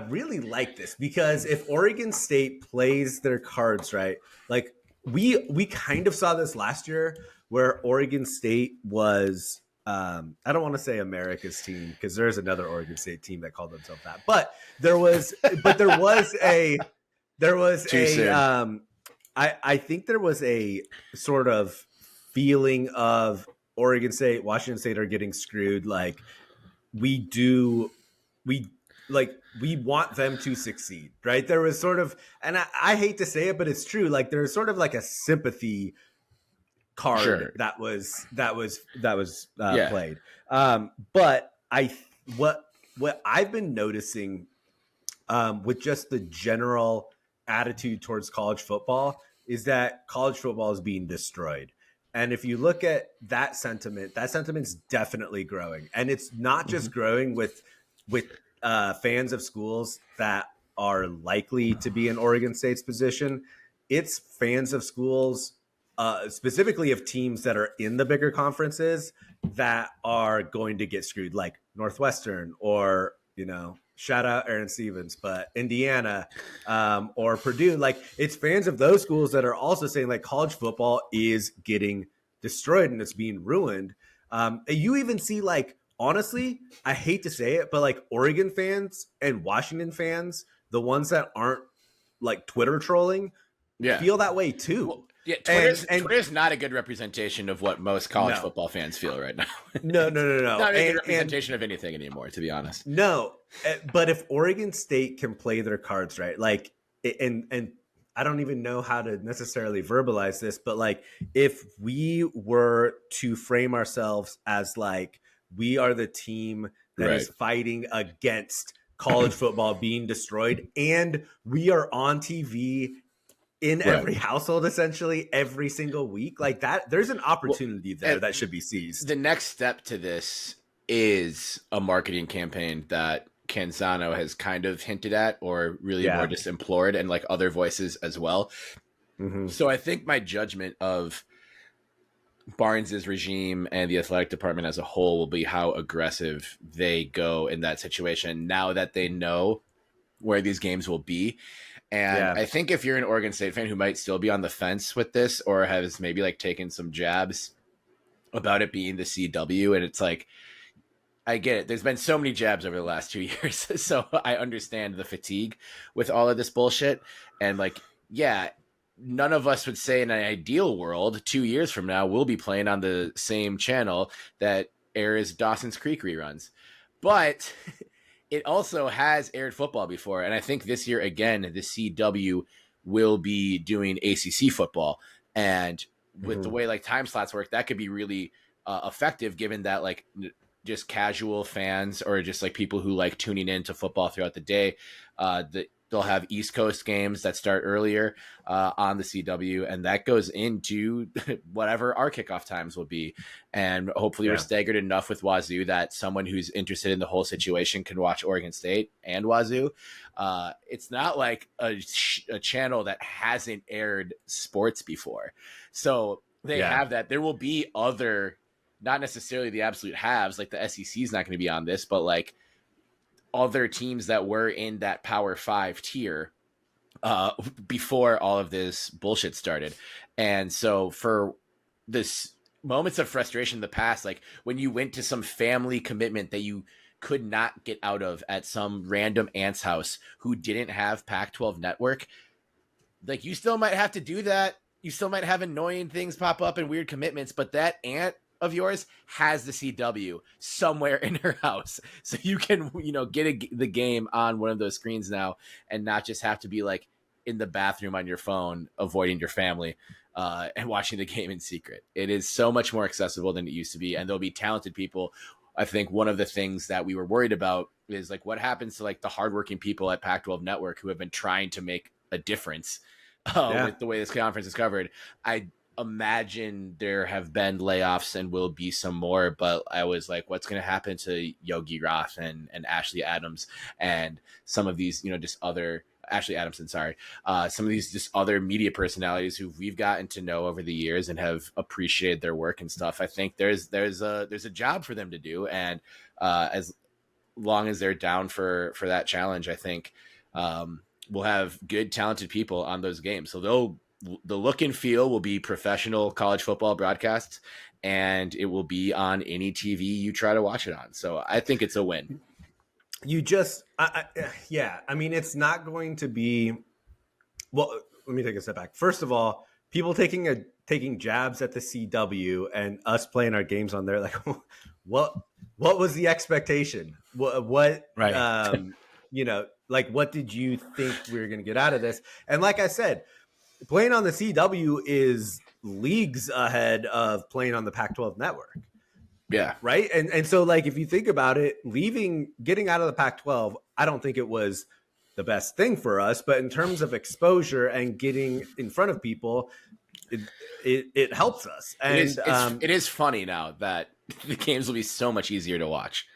really like this because if Oregon State plays their cards right, like we kind of saw this last year where Oregon State was. I don't want to say America's team because there's another Oregon State team that called themselves that, but I think there was a sort of feeling of Oregon State, Washington State are getting screwed. Like we want them to succeed, right? There was sort of, and I hate to say it, but it's true. Like there's sort of like a sympathy card that was played. But what I've been noticing with just the general attitude towards college football is that college football is being destroyed. And if you look at that sentiment's definitely growing. And it's not just growing with fans of schools that are likely to be in Oregon State's position. It's fans of schools, specifically of teams that are in the bigger conferences that are going to get screwed, like Northwestern or, shout out Aaron Stevens, but Indiana or Purdue. Like, it's fans of those schools that are also saying, like, college football is getting destroyed and it's being ruined. You even see, like, honestly, I hate to say it, but like Oregon fans and Washington fans, the ones that aren't like Twitter trolling, feel that way too. Well, yeah, Twitter's not a good representation of what most college football fans feel right now. No. Not a good representation of anything anymore, to be honest. No, but if Oregon State can play their cards right, like, and I don't even know how to necessarily verbalize this, but like, if we were to frame ourselves as like, we are the team that is fighting against college football being destroyed, and we are on TV in every household, essentially every single week, like that, there's an opportunity there that should be seized. The next step to this is a marketing campaign that Canzano has kind of hinted at, or really more just implored, and like other voices as well. So I think my judgment of Barnes's regime and the athletic department as a whole will be how aggressive they go in that situation now that they know where these games will be. And I think if you're an Oregon State fan who might still be on the fence with this, or has maybe like taken some jabs about it being the CW, and it's like, I get it. There's been so many jabs over the last 2 years. So I understand the fatigue with all of this bullshit. And like, none of us would say in an ideal world 2 years from now we'll be playing on the same channel that airs Dawson's Creek reruns, but it also has aired football before. And I think this year again the CW will be doing ACC football, and with the way like time slots work, that could be really effective, given that like just casual fans or just like people who like tuning in to football throughout the day, they'll have East Coast games that start earlier on the CW, and that goes into whatever our kickoff times will be. And hopefully we're staggered enough with Wazoo that someone who's interested in the whole situation can watch Oregon State and Wazoo. It's not like a channel that hasn't aired sports before. So they have that. There will be other, not necessarily the absolute halves, like the SEC is not going to be on this, but like other teams that were in that Power 5 tier before all of this bullshit started. And so for this moments of frustration in the past, like when you went to some family commitment that you could not get out of at some random aunt's house who didn't have Pac-12 network, like you still might have to do that. You still might have annoying things pop up and weird commitments, but that aunt of yours has the CW somewhere in her house, so you can get the game on one of those screens now and not just have to be like in the bathroom on your phone avoiding your family and watching the game in secret. It is so much more accessible than it used to be, and there'll be talented people. I think one of the things that we were worried about is like what happens to like the hardworking people at Pac-12 Network who have been trying to make a difference with the way this conference is covered. I imagine there have been layoffs and will be some more, but I was like, what's going to happen to Yogi Roth and Ashley Adams and some of these, just other Ashley Adamson, some of these just other media personalities who we've gotten to know over the years and have appreciated their work and stuff. I think there's a job for them to do. And as long as they're down for that challenge, I think we'll have good, talented people on those games. So the look and feel will be professional college football broadcasts, and it will be on any TV you try to watch it on. So I think it's a win. I mean, it's not going to be, well, let me take a step back. First of all, people taking jabs at the CW and us playing our games on there, like, what was the expectation? What like, what did you think we were going to get out of this? And like I said, playing on the CW is leagues ahead of playing on the Pac-12 network. Yeah. Right. And so like, if you think about it, getting out of the Pac-12, I don't think it was the best thing for us, but in terms of exposure and getting in front of people, it helps us. And it is funny now that the games will be so much easier to watch.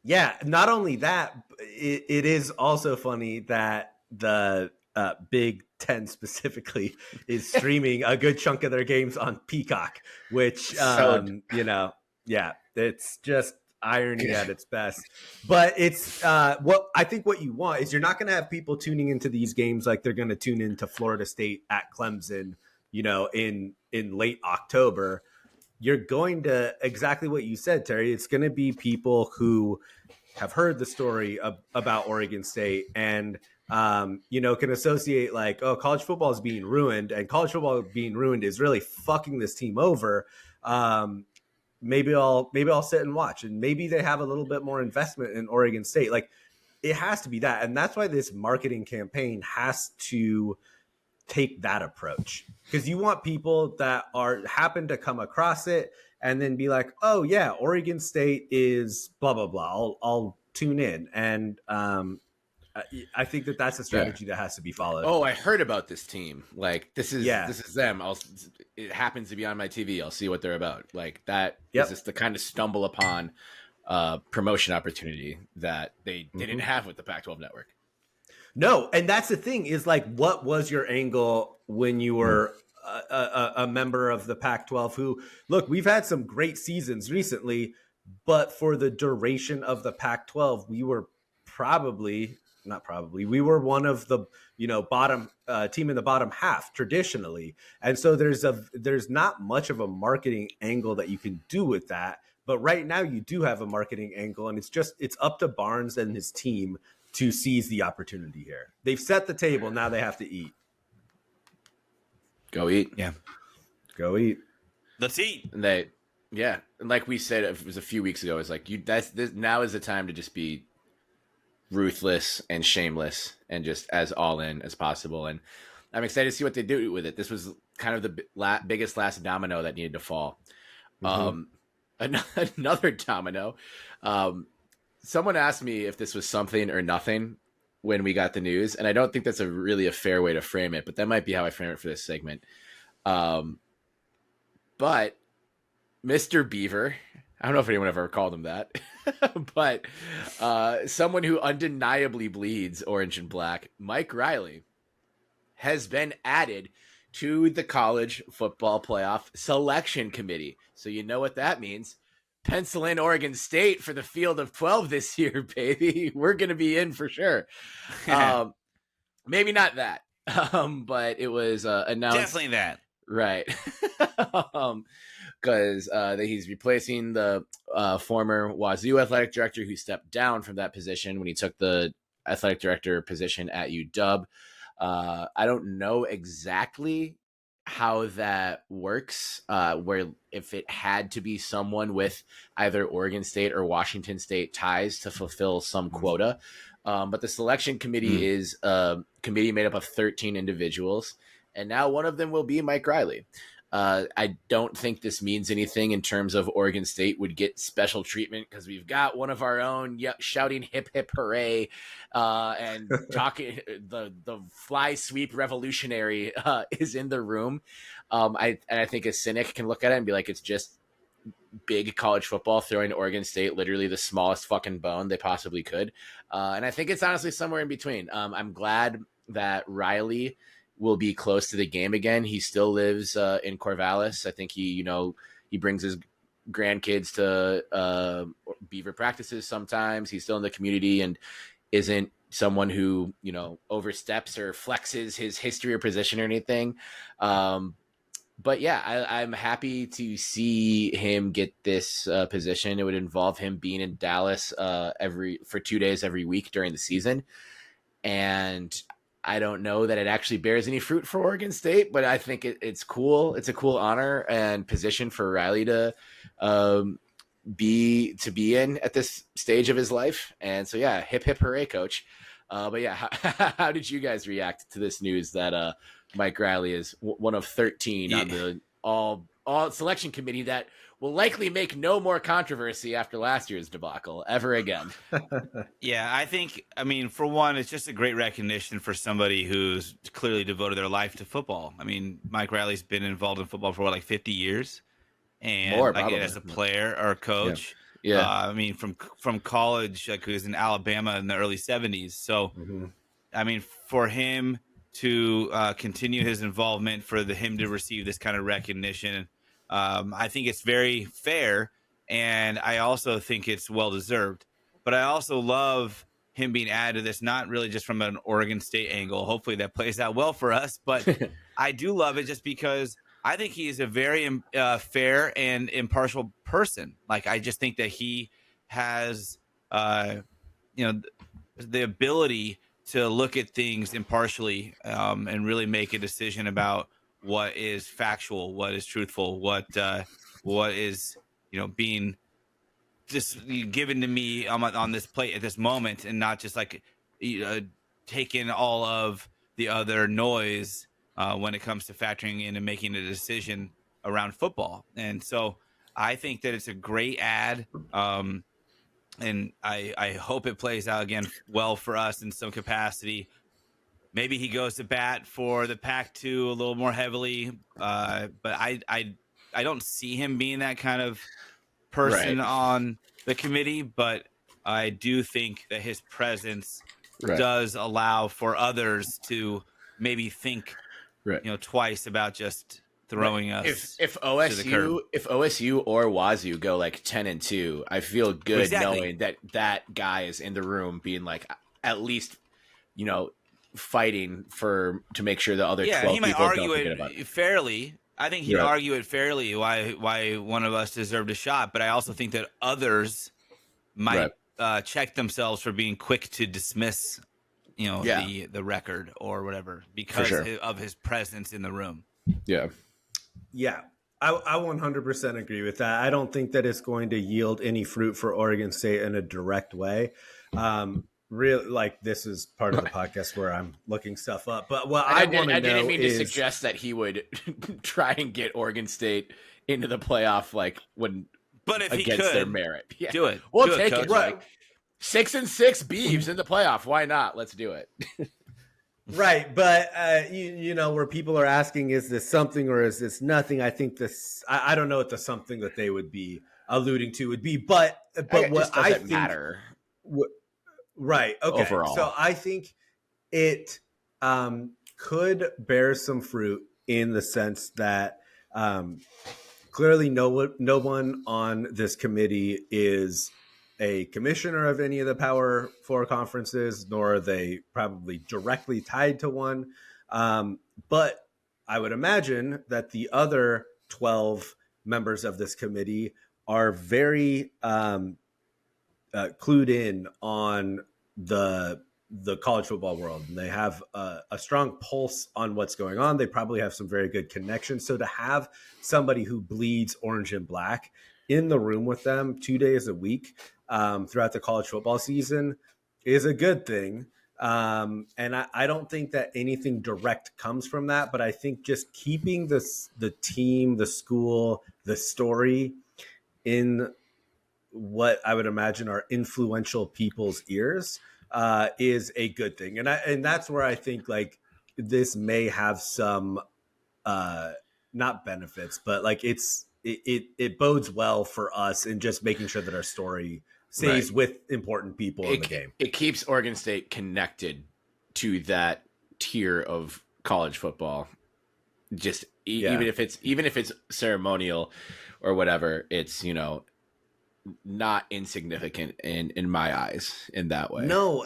Yeah, not only that, it is also funny that the Big Ten specifically is streaming a good chunk of their games on Peacock, which it's just irony at its best. But it's what you want is you're not going to have people tuning into these games like they're going to tune into Florida State at Clemson, in late October. You're going to exactly what you said, Terry. It's going to be people who have heard the story about Oregon State and, can associate like, oh, college football is being ruined, and college football being ruined is really fucking this team over. Maybe I'll sit and watch, and maybe they have a little bit more investment in Oregon State. Like, it has to be that. And that's why this marketing campaign has to take that approach, because you want people that happen to come across it and then be like, oh yeah, Oregon State is blah blah blah, I'll tune in. And I think that's a strategy that has to be followed. Oh, I heard about this team, like this is them. It happens to be on my TV, I'll see what they're about. Like that is just the kind of stumble upon promotion opportunity that they didn't have with the Pac-12 network. No, and that's the thing is, like, what was your angle when you were a member of the Pac-12 who, look, we've had some great seasons recently, but for the duration of the Pac-12, we were we were one of the, bottom team in the bottom half traditionally. And so there's not much of a marketing angle that you can do with that. But right now you do have a marketing angle, and it's up to Barnes and his team to seize the opportunity here. They've set the table. Now they have to eat. Go eat. Yeah. Go eat. Let's eat. And and like we said, it was a few weeks ago, it's like now is the time to just be ruthless and shameless and just as all in as possible. And I'm excited to see what they do with it. This was kind of the biggest last domino that needed to fall. Another domino. Someone asked me if this was something or nothing when we got the news, and I don't think that's really a fair way to frame it, but that might be how I frame it for this segment. But Mr. Beaver, I don't know if anyone ever called him that, but someone who undeniably bleeds orange and black, Mike Riley, has been added to the College Football Playoff Selection Committee. So you know what that means. Pencil in Oregon State for the field of 12 this year, baby. We're going to be in for sure. Maybe not that, but it was announced. Definitely that. Right. Because he's replacing the former Wazoo athletic director who stepped down from that position when he took the athletic director position at UW. I don't know exactly how that works, where if it had to be someone with either Oregon State or Washington State ties to fulfill some quota. But the selection committee is a committee made up of 13 individuals, and now one of them will be Mike Riley. I don't think this means anything in terms of Oregon State would get special treatment because we've got one of our own shouting hip hip hooray and talking the fly sweep revolutionary is in the room. I think a cynic can look at it and be like, it's just big college football throwing Oregon State literally the smallest fucking bone they possibly could. And I think it's honestly somewhere in between. I'm glad that Riley will be close to the game again. He still lives in Corvallis. I think he brings his grandkids to Beaver practices sometimes. He's still in the community and isn't someone who, oversteps or flexes his history or position or anything. But yeah, I'm happy to see him get this position. It would involve him being in Dallas for 2 days every week during the season. And I don't know that it actually bears any fruit for Oregon State, but I think it's cool. It's a cool honor and position for Riley to be in at this stage of his life. And so, yeah, hip, hip, hooray, coach. But yeah, how did you guys react to this news that Mike Riley is one of 13 on the all selection committee that will likely make no more controversy after last year's debacle ever again. Yeah, I mean, for one, it's just a great recognition for somebody who's clearly devoted their life to football. I mean, Mike Riley's been involved in football for 50 years, and more, like as a player or a coach. Yeah. I mean, from college, like he was in Alabama in the early 70s. So, I mean, for him to continue his involvement, for him to receive this kind of recognition, I think it's very fair, and I also think it's well-deserved. But I also love him being added to this, not really just from an Oregon State angle. Hopefully that plays out well for us. But I do love it just because I think he is a very fair and impartial person. Like, I just think that he has, the ability to look at things impartially and really make a decision about what is factual, what is truthful, what is, being just given to me on this plate at this moment, and not just taking all of the other noise when it comes to factoring in and making a decision around football. And so I think that it's a great ad. And I hope it plays out again well for us in some capacity. Maybe he goes to bat for the Pac-2 a little more heavily, but I don't see him being that kind of person on the committee. But I do think that his presence does allow for others to maybe think, twice about just throwing us. If OSU or Wazoo go 10-2, I feel good knowing that guy is in the room being at least, fighting to make sure the other 12 he might people argue don't forget about it fairly. I think he'd argue it fairly why one of us deserved a shot, but I also think that others might check themselves for being quick to dismiss, the record or whatever because of his presence in the room. Yeah. Yeah, I 100% agree with that. I don't think that it's going to yield any fruit for Oregon State in a direct way. Really, this is part of the podcast where I'm looking stuff up. But what I didn't mean to suggest that he would try and get Oregon State into the playoff, but if against he could, their merit. Yeah. Do it. We'll take it. 6-6 Beavs in the playoff. Why not? Let's do it. Right, but where people are asking, is this something or is this nothing? I think this. I don't know what the something that they would be alluding to would be, but what I think matter. Right. Okay. Overall. So I think it could bear some fruit in the sense that clearly no one on this committee is a commissioner of any of the Power Four conferences, nor are they probably directly tied to one. But I would imagine that the other 12 members of this committee are very clued in on the college football world. And they have a strong pulse on what's going on. They probably have some very good connections. So to have somebody who bleeds orange and black in the room with them 2 days a week throughout the college football season is a good thing. And I don't think that anything direct comes from that, but I think just keeping the team, the school, the story in what I would imagine are influential people's ears is a good thing. And that's where I think this may have some not benefits, but it bodes well for us in just making sure that our story stays with important people in the game. It keeps Oregon State connected to that tier of college football. Just even if it's ceremonial or whatever, it's not insignificant in my eyes in that way. No,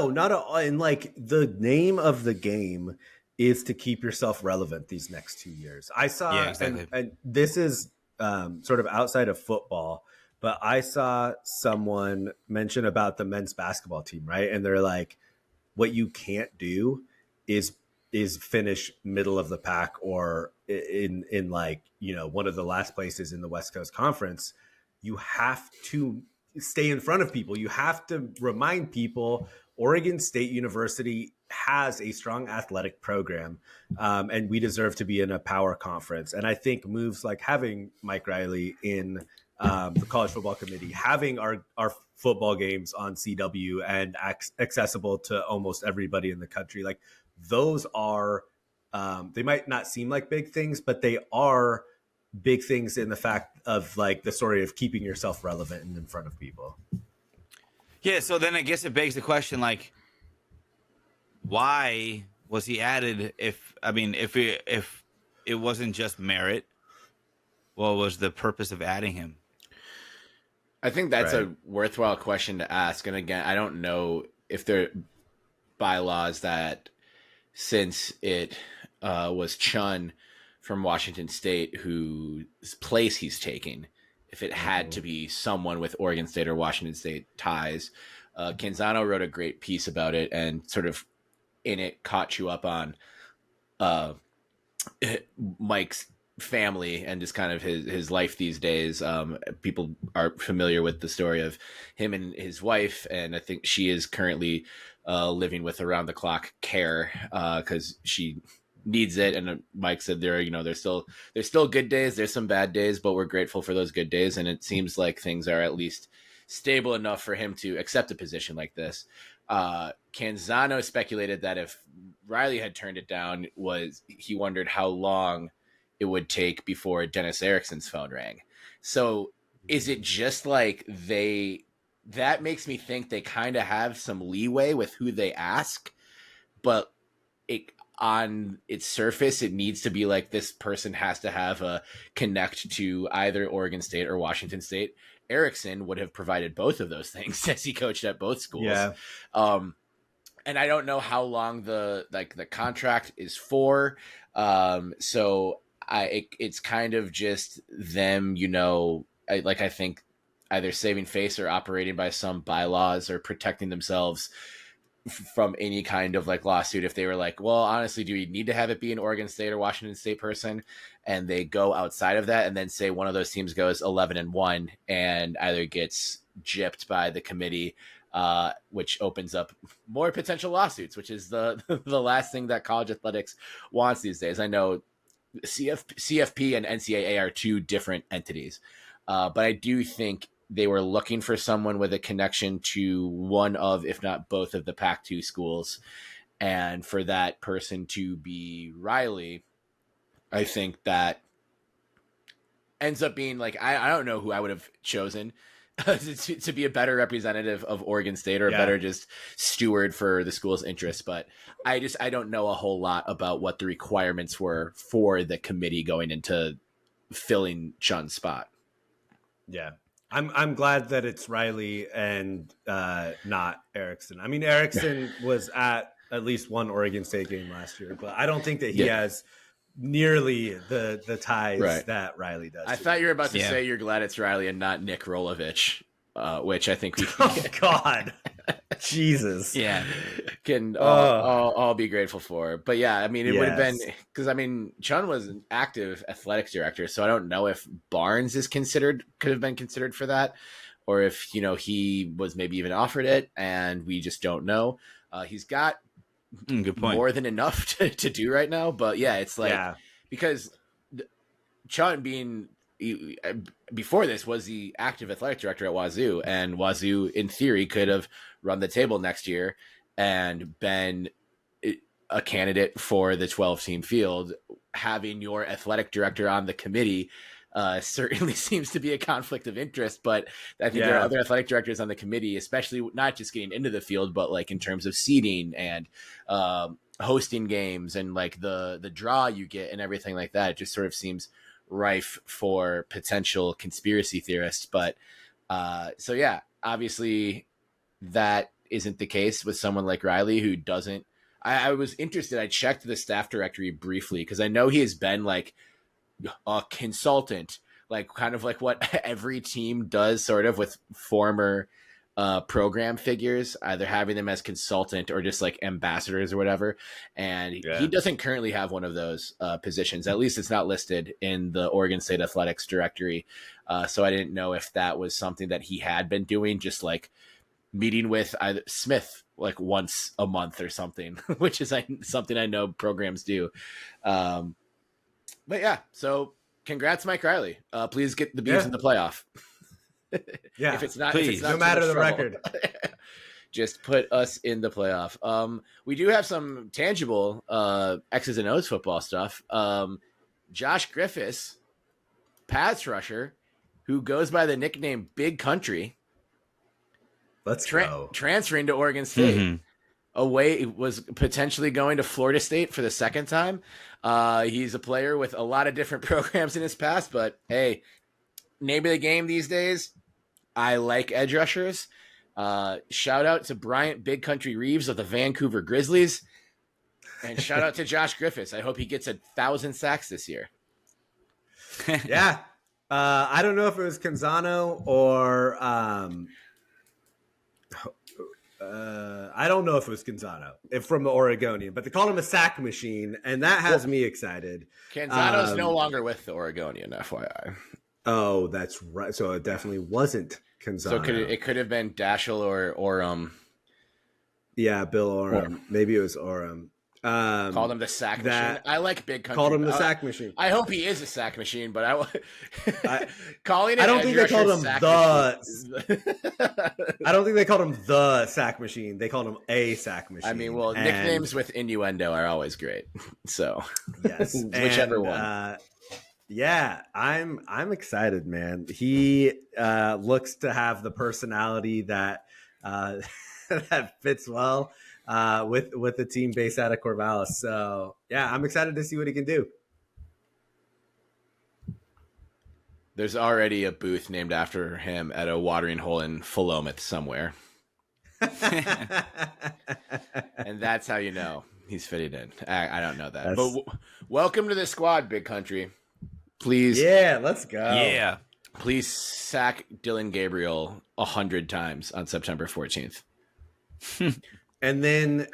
not at all. And the name of the game is to keep yourself relevant these next 2 years. I saw, and this is sort of outside of football, but I saw someone mention about the men's basketball team, right? And they're like, what you can't do is finish middle of the pack or in one of the last places in the West Coast Conference. You have to stay in front of people. You have to remind people Oregon State University has a strong athletic program, and we deserve to be in a power conference. And I think moves like having Mike Riley in the college football committee, having our football games on CW and accessible to almost everybody in the country, like those are, they might not seem like big things, but they are big things in the fact of like the story of keeping yourself relevant and in front of people. Yeah. So then I guess it begs the question, like, why was he added? If it wasn't just merit, what was the purpose of adding him? I think that's a worthwhile question to ask. And again, I don't know if there are bylaws that, since it was Chun from Washington State whose place he's taking, if it had to be someone with Oregon State or Washington State ties. Canzano wrote a great piece about it and sort of in it caught you up on Mike's family and just kind of his life these days. People are familiar with the story of him and his wife, and I think she is currently living with around the clock care because she needs it. And Mike said there's still good days, there's some bad days, but we're grateful for those good days. And it seems like things are at least stable enough for him to accept a position like this. Canzano speculated that if Riley had turned it down, he wondered how long it would take before Dennis Erickson's phone rang. So is it just like that makes me think they kind of have some leeway with who they ask, but on its surface, it needs to be like this person has to have a connect to either Oregon State or Washington State. Erickson would have provided both of those things as he coached at both schools. Yeah. And I don't know how long the contract is for. So it's kind of just them, I think either saving face or operating by some bylaws or protecting themselves from any kind of like lawsuit. If they were like, well, honestly, do we need to have it be an Oregon State or Washington State person? And they go outside of that and then say one of those teams goes 11-1 and either gets gypped by the committee, which opens up more potential lawsuits, which is the last thing that college athletics wants these days. I know CFP and NCAA are two different entities, but I do think they were looking for someone with a connection to one of, if not both of the Pac-2 schools. And for that person to be Riley, I think that ends up being like, I don't know who I would have chosen to be a better representative of Oregon State or a better just steward for the school's interests. But I don't know a whole lot about what the requirements were for the committee going into filling Chun's spot. Yeah. I'm glad that it's Riley and not Erickson. I mean, Erickson was at least one Oregon State game last year, but I don't think that he has nearly the ties that Riley does. I thought you were about to say you're glad it's Riley and not Nick Rolovich, which I think we oh God. Jesus. Yeah. Can all be grateful for. But yeah, I mean, it would have been because I mean, Chun was an active athletics director, so I don't know if Barnes could have been considered for that, or if he was maybe even offered it, and we just don't know. He's got good point. More than enough to do right now, but yeah, it's like because Chun being before this was the active athletic director at Wazoo, and Wazoo in theory could have run the table next year and been a candidate for the 12-team field. Having your athletic director on the committee certainly seems to be a conflict of interest, but I think there are other athletic directors on the committee, especially not just getting into the field, but like in terms of seating and hosting games and like the draw you get and everything like that. It just sort of seems rife for potential conspiracy theorists. But so yeah, obviously that isn't the case with someone like Riley, who doesn't. I was interested. I checked the staff directory briefly because I know he has been like a consultant, like kind of like what every team does sort of with former program figures, either having them as consultant or just like ambassadors or whatever. And he doesn't currently have one of those positions. At least it's not listed in the Oregon State Athletics directory. So I didn't know if that was something that he had been doing, just like meeting with either Smith like once a month or something, which is something I know programs do. But yeah, so congrats, Mike Riley. Please get the Beavs in the playoff. Yeah, if it's not no matter the record. Just put us in the playoff. We do have some tangible X's and O's football stuff. Josh Griffiths, pass rusher, who goes by the nickname Big Country. Let's go. Transferring to Oregon State. Away was potentially going to Florida State for the second time. He's a player with a lot of different programs in his past, but hey, name of the game these days, I like edge rushers. Shout out to Bryant Big Country Reeves of the Vancouver Grizzlies. And shout out to Josh Griffiths. I hope he gets 1,000 sacks this year. Yeah. I don't know if it was Canzano or I don't know if it was Canzano from the Oregonian, but they called him a sack machine, and that has me excited. Canzano's no longer with the Oregonian, FYI. Oh, that's right. So it definitely wasn't Canzano. So it could have been Dashel or Orem. Yeah, Bill Orem. Maybe it was Orem. Called him the sack machine. I like Big Country. Called him the sack machine. I hope he is a sack machine, but calling it. I don't think they called him the. I don't think they called him the sack machine. They called him a sack machine. I mean, well, nicknames with innuendo are always great. So yes, whichever one. Yeah, I'm excited, man. He looks to have the personality that that fits well with the team based out of Corvallis. So yeah, I'm excited to see what he can do. There's already a booth named after him at a watering hole in Philomath somewhere. And that's how you know he's fitting in. I don't know that. But welcome to the squad, Big Country. Please. Yeah, let's go. Yeah. Please sack Dylan Gabriel 100 times on September 14th. And then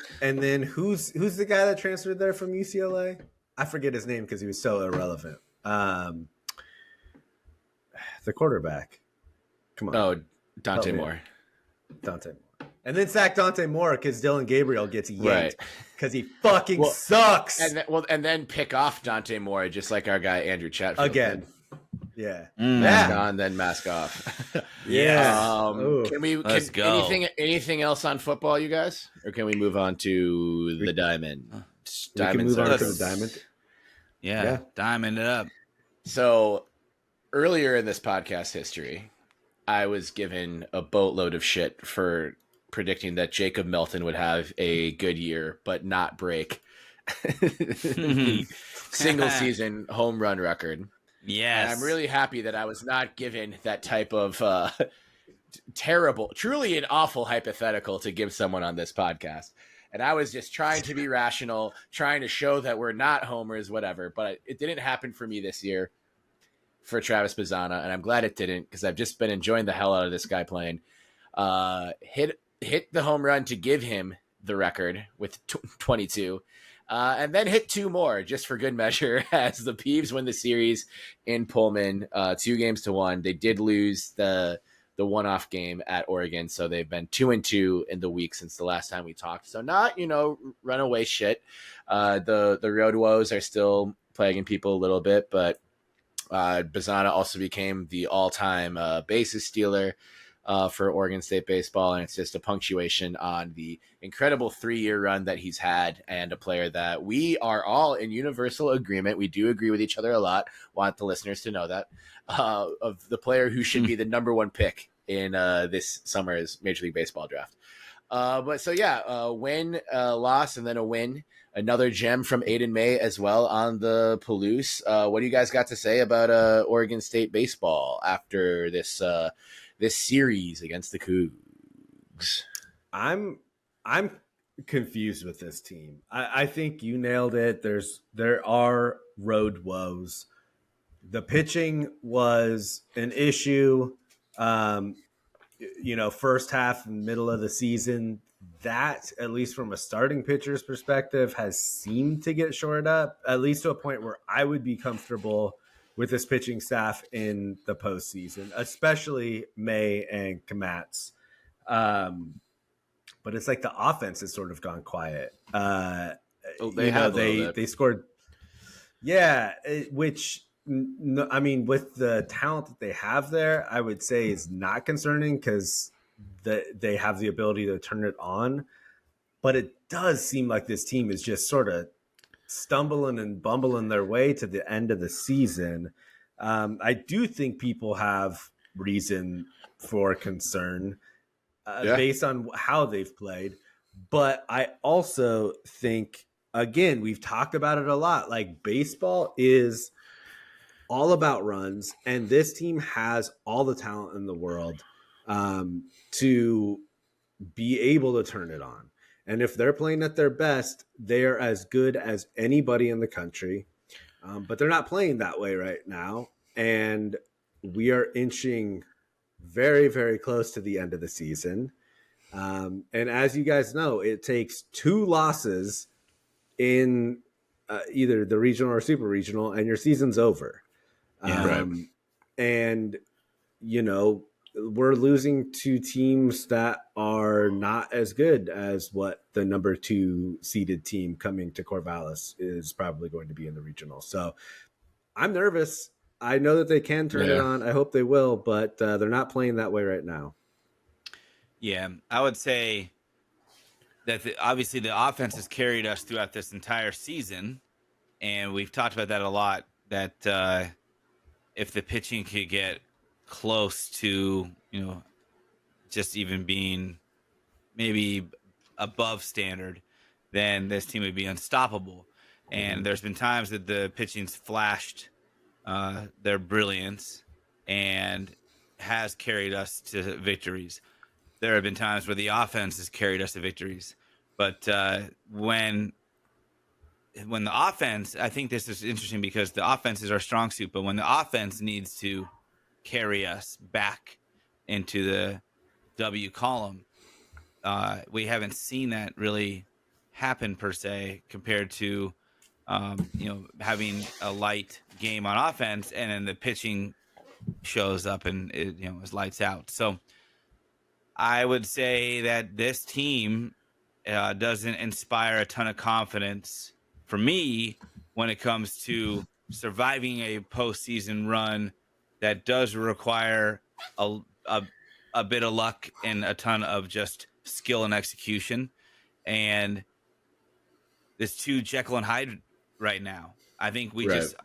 who's the guy that transferred there from UCLA? I forget his name because he was so irrelevant. The quarterback. Come on. Oh, Dante Moore. Dante Moore. And then sack Dante Moore because Dylan Gabriel gets yanked because he fucking sucks. And then pick off Dante Moore just like our guy Andrew Chatfield again. did. Yeah. Mask on, then mask off. Yeah. Can we go. Anything else on football, you guys? Or can we move on to the Diamond? We can move on to the Diamond. Yeah, Diamond it up. So earlier in this podcast history, I was given a boatload of shit for predicting that Jacob Melton would have a good year, but not break the single season home run record. Yes. And I'm really happy that I was not given that type of terrible, truly an awful hypothetical to give someone on this podcast. And I was just trying to be rational, trying to show that we're not homers, whatever. But it didn't happen for me this year for Travis Bazzana. And I'm glad it didn't because I've just been enjoying the hell out of this guy playing. Hit the home run to give him the record with 22. And then hit 2 more just for good measure as the Beavs win the series in Pullman, 2-1. They did lose the one-off game at Oregon, so they've been 2-2 in the week since the last time we talked. So not, runaway shit. The road woes are still plaguing people a little bit, but Bazzana also became the all-time bases stealer for Oregon State baseball, and it's just a punctuation on the incredible 3-year run that he's had, and a player that we are all in universal agreement. We do agree with each other a lot. Want the listeners to know that of the player who should be the number 1 pick in this summer's Major League Baseball draft. Win, loss, and then a win. Another gem from Aiden May as well on the Palouse. What do you guys got to say about Oregon State baseball after this series against the Cougs? I'm confused with this team. I think you nailed it. There are road woes. The pitching was an issue. First half and middle of the season, that, at least from a starting pitcher's perspective, has seemed to get shored up, at least to a point where I would be comfortable with this pitching staff in the postseason, especially May and Kamatz. but it's like the offense has sort of gone quiet. They scored. Yeah, which I mean, with the talent that they have there, I would say is not concerning because they have the ability to turn it on. But it does seem like this team is just sort of stumbling and bumbling their way to the end of the season. I do think people have reason for concern based on how they've played. But I also think, again, we've talked about it a lot. Like, baseball is all about runs, and this team has all the talent in the world to be able to turn it on. And if they're playing at their best, they're as good as anybody in the country. But they're not playing that way right now. And we are inching very, very close to the end of the season. And as you guys know, it takes 2 losses in either the regional or super regional, and your season's over. And, you know, we're losing to teams that are not as good as what the number 2 seeded team coming to Corvallis is probably going to be in the regional. So I'm nervous. I know that they can turn it on. I hope they will, but they're not playing that way right now. Yeah, I would say that obviously the offense has carried us throughout this entire season, and we've talked about that a lot, that if the pitching could get close to, you know, just even being maybe above standard, then this team would be unstoppable. And there's been times that the pitching's flashed their brilliance and has carried us to victories. There have been times where the offense has carried us to victories. But when the offense, I think this is interesting because the offense is our strong suit, but when the offense needs to carry us back into the W column, we haven't seen that really happen per se compared to, having a light game on offense and then the pitching shows up and it, is lights out. So I would say that this team doesn't inspire a ton of confidence for me when it comes to surviving a postseason run that does require a bit of luck and a ton of just skill and execution. And it's too Jekyll and Hyde right now. I think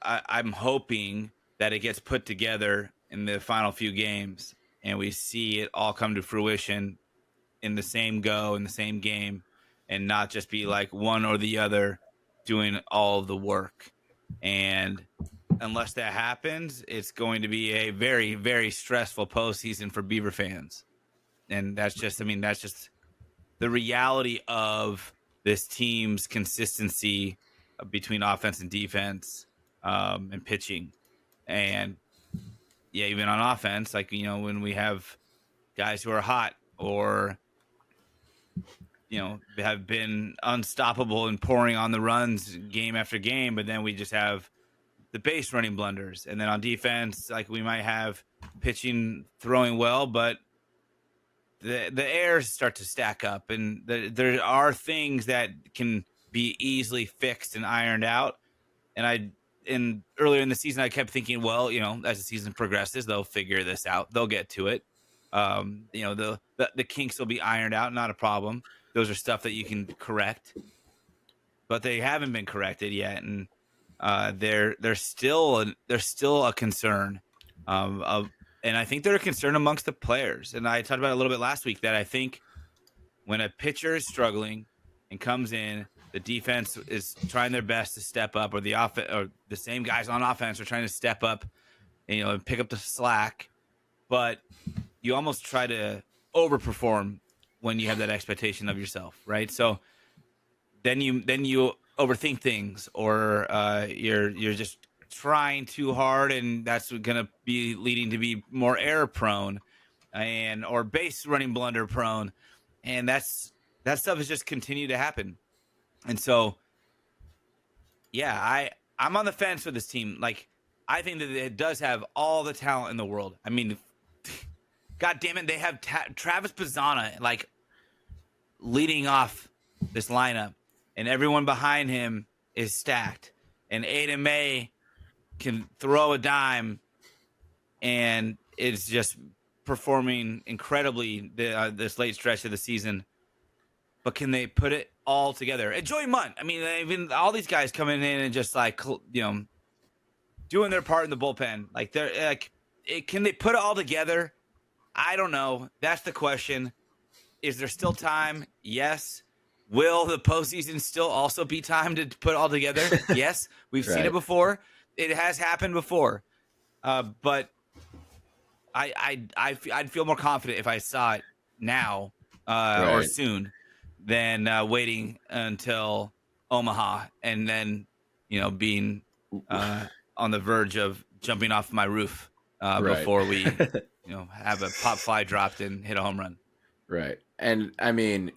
I'm hoping that it gets put together in the final few games and we see it all come to fruition in the same go, in the same game, and not just be like one or the other doing all the work. And unless that happens, it's going to be a very, very stressful postseason for Beaver fans. And that's just the reality of this team's consistency between offense and defense and pitching. And yeah, even on offense, like, when we have guys who are hot or, have been unstoppable and pouring on the runs game after game, but then we just have the base running blunders. And then on defense, like, we might have pitching throwing well, but the errors start to stack up, and there are things that can be easily fixed and ironed out. And earlier in the season, I kept thinking, well, as the season progresses, they'll figure this out. They'll get to it. The kinks will be ironed out. Not a problem. Those are stuff that you can correct, but they haven't been corrected yet. And they're still a concern and I think they're a concern amongst the players. And I talked about it a little bit last week that I think when a pitcher is struggling and comes in, the defense is trying their best to step up, or the same guys on offense are trying to step up, and pick up the slack. But you almost try to overperform when you have that expectation of yourself, right? So then you overthink things, or you're just trying too hard, and that's going to be leading to be more error prone or base running blunder prone. And that stuff has just continued to happen. And so, yeah, I'm on the fence with this team. Like, I think that it does have all the talent in the world. I mean, God damn it, they have Travis Bazzana. Like, leading off this lineup, and everyone behind him is stacked, and Aiden May can throw a dime and is just performing incredibly this late stretch of the season. But can they put it all together? And Joey Munt, I mean, even all these guys coming in and just like, doing their part in the bullpen. Like, they're like, can they put it all together? I don't know. That's the question. Is there still time? Yes. Will the postseason still also be time to put it all together? Yes. We've seen it before. It has happened before. But I'd feel more confident if I saw it now or soon than waiting until Omaha and then, being on the verge of jumping off my roof before we, have a pop fly dropped and hit a home run. Right. And I mean,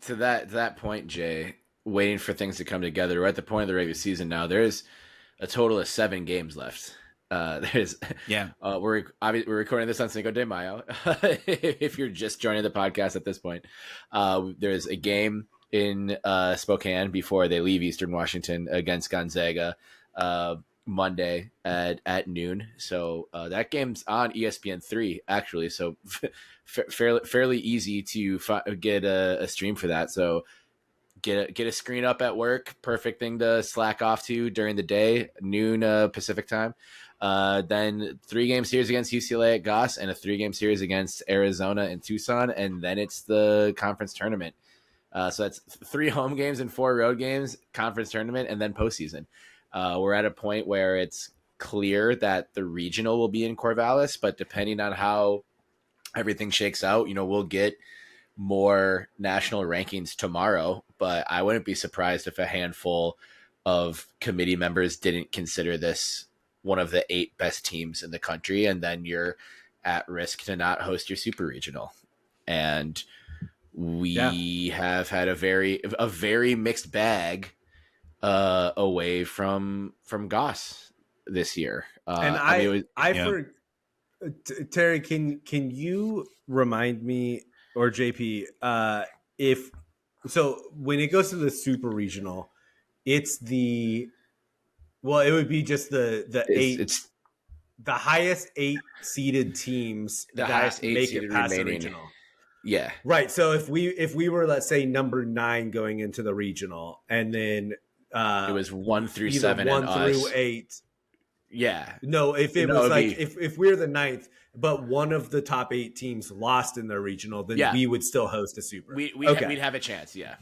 to that point, Jay, waiting for things to come together, we're at the point of the regular season now. There's a total of 7 games left. We're recording this on Cinco de Mayo. If you're just joining the podcast at this point, there's a game in Spokane before they leave Eastern Washington against Gonzaga Monday at noon. So that game's on ESPN3 actually. So fairly easy to get a stream for that. So get a screen up at work. Perfect thing to slack off to during the day, noon Pacific time. Then 3-game series against UCLA at Goss and a 3-game series against Arizona and Tucson. And then it's the conference tournament. So that's 3 home games and 4 road games, conference tournament, and then postseason. We're at a point where it's clear that the regional will be in Corvallis, but depending on how everything shakes out, we'll get more national rankings tomorrow, but I wouldn't be surprised if a handful of committee members didn't consider this one of the 8 best teams in the country, and then you're at risk to not host your super regional. And we have had a very mixed bag away from Goss this year. Terry, can you remind me, or JP, if so when it goes to the super regional, it would be just the 8. It's the highest 8 seeded teams that make it past the regional. Yeah. Right. So if we were, let's say, number 9 going into the regional, and then it was 1 through 7 1 and through us. 8. Yeah. No, if it was like if we're the 9th, but one of the top 8 teams lost in their regional, then we would still host a super. We'd have a chance, yeah.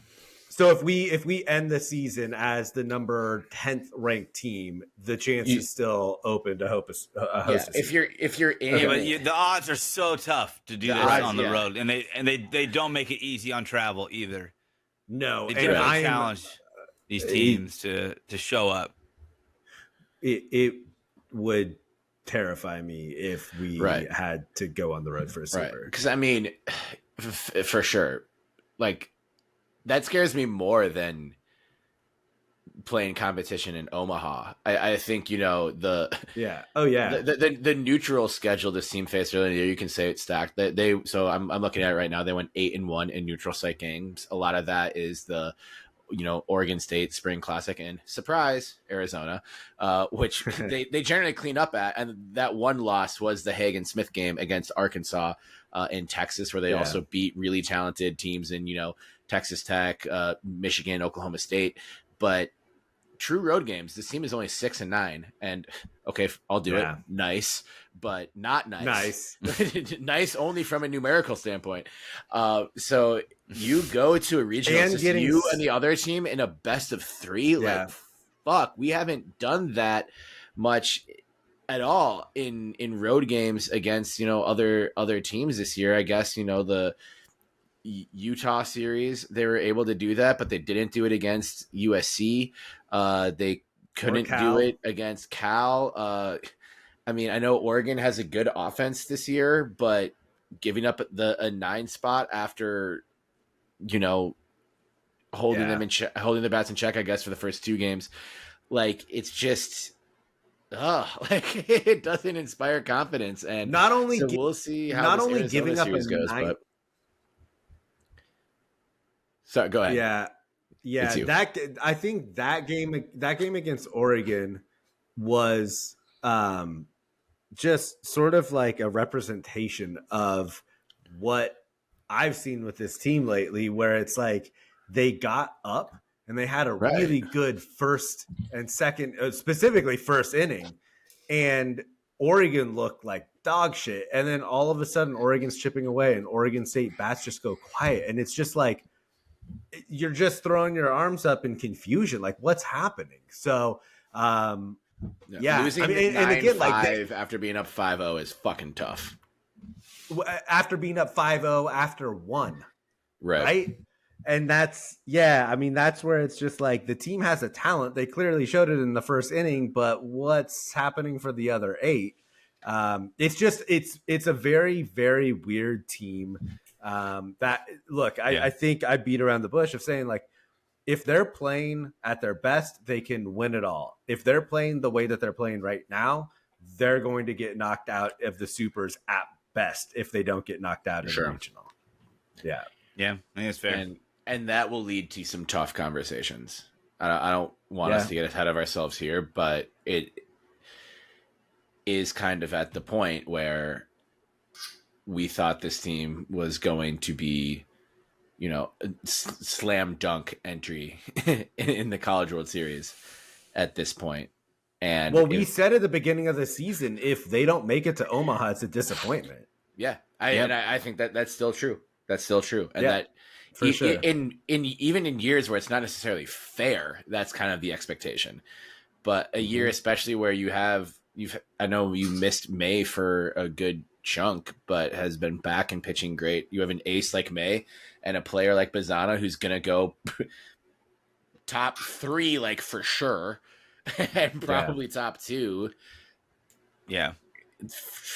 So if we end the season as the number 10th ranked team, the chance is still open to host a super. If you're in, but the odds are so tough to do this on the road, and they don't make it easy on travel either. No, they definitely challenge these teams to show up. It would terrify me if we had to go on the road for a super. Because I mean, for sure, like that scares me more than playing competition in Omaha. I think the neutral schedule this team faced earlier in the year, you can say it's stacked. So I'm looking at it right now. They went 8-1 in neutral site games. A lot of that is the Oregon State Spring Classic and surprise Arizona, which they generally clean up at. And that one loss was the Hagen Smith game against Arkansas in Texas, where they also beat really talented teams in, Texas Tech, Michigan, Oklahoma State. But true road games, this team is only 6-9, and okay, I'll do it. Nice, but not nice. Nice only from a numerical standpoint. So you go to a regional, and you and the other team in a best of 3. Like, fuck, we haven't done that much at all in road games against other teams this year. I guess the Utah series, they were able to do that, but they didn't do it against USC. They couldn't do it against Cal. I mean, I know Oregon has a good offense this year, but giving up a 9 spot after, holding them holding the bats in check, I guess, for the first 2 games, like it's just, it doesn't inspire confidence. And not only we'll see how this Arizona giving up a series goes, 9. but So go ahead. Yeah. I think that game against Oregon was just sort of like a representation of what I've seen with this team lately, where it's like they got up and they had a really good first and second, specifically first inning, and Oregon looked like dog shit. And then all of a sudden, Oregon's chipping away, and Oregon State bats just go quiet, and it's just like you're just throwing your arms up in confusion, like what's happening. So, losing and again, like after being up 5-0 is fucking tough. After being up 5-0 after one, right? And that's where it's just like the team has a talent. They clearly showed it in the first inning, but what's happening for the other 8? It's a very, very weird team. I think I beat around the bush of saying, like, if they're playing at their best, they can win it all. If they're playing the way that they're playing right now, they're going to get knocked out of the supers at best if they don't get knocked out in the regional. Yeah, I think that's fair. And that will lead to some tough conversations. I don't want us to get ahead of ourselves here, but it is kind of at the point where we thought this team was going to be, slam dunk entry in the College World Series at this point. And we said at the beginning of the season, if they don't make it to Omaha, it's a disappointment. Yeah, I think that's still true. That's still true, and that for sure. In even in years where it's not necessarily fair, that's kind of the expectation. But a year, especially where I know you missed May for a good chunk, but has been back and pitching great. You have an ace like May and a player like Bazzana who's gonna go top 3, like for sure, and probably top 2. Yeah.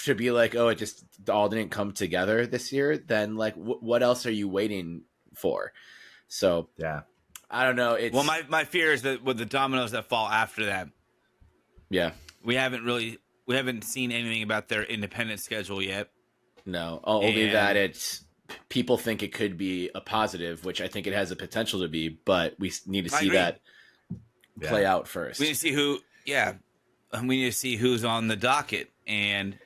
To be like, oh, it just all didn't come together this year, then like what else are you waiting for? So I don't know. Well, my fear is that with the dominoes that fall after that, we haven't seen anything about their independent schedule yet. No, only that it's people think it could be a positive, which I think it has a potential to be, but we need to see that play out first. We need to see we need to see who's on the docket. And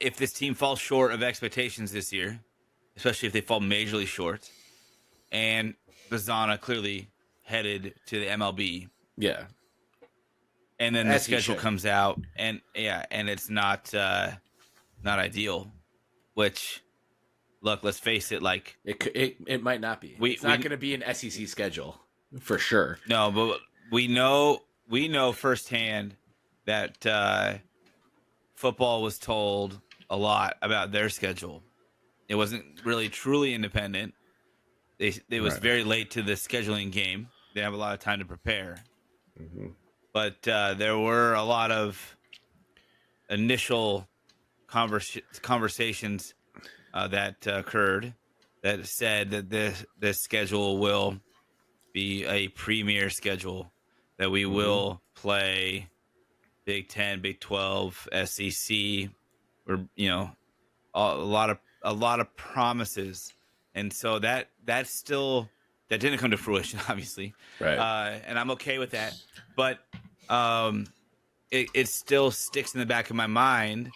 if this team falls short of expectations this year, especially if they fall majorly short, and Bazzana clearly headed to the MLB, and then the schedule comes out, and it's not ideal. Which, look, let's face it, like it might not be. It's not going to be an SEC schedule for sure. No, but we know firsthand that football was told a lot about their schedule. It wasn't really truly independent. It was very late to the scheduling game. They have a lot of time to prepare. Mm-hmm. But there were a lot of initial conversations that occurred that said that this schedule will be a premier schedule, that we will play Big 10, Big 12, SEC, or a lot of promises, and so that didn't come to fruition, obviously, right? And I'm okay with that, but it still sticks in the back of my mind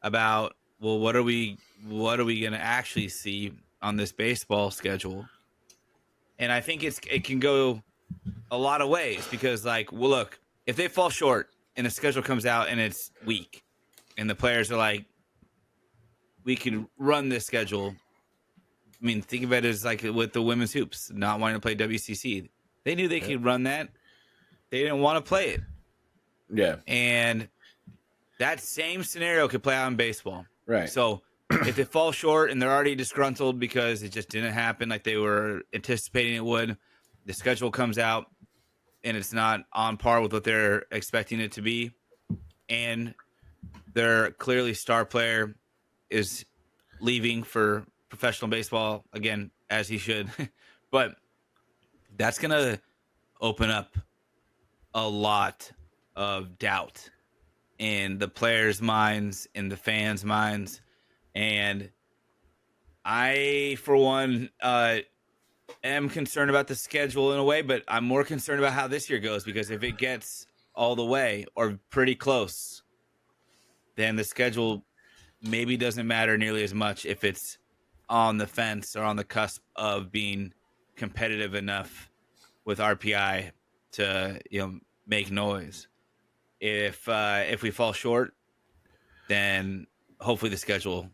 about, well, what are we going to actually see on this baseball schedule? And I think it can go a lot of ways, because, like, well, look, if they fall short and the schedule comes out and it's weak, and the players are like, we can run this schedule. I mean, think of it as like with the women's hoops, not wanting to play WCC. They knew they could run that. They didn't want to play it. Yeah. And that same scenario could play out in baseball. Right. So if they fall short and they're already disgruntled because it just didn't happen like they were anticipating it would, the schedule comes out and it's not on par with what they're expecting it to be, and their clearly star player is leaving for professional baseball again, as he should. But that's going to open up a lot of doubt in the players' minds, in the fans' minds. And I, for one, am concerned about the schedule in a way, but I'm more concerned about how this year goes, because if it gets all the way or pretty close, then the schedule maybe doesn't matter nearly as much if it's on the fence or on the cusp of being competitive enough with RPI to make noise. If we fall short, then hopefully the schedule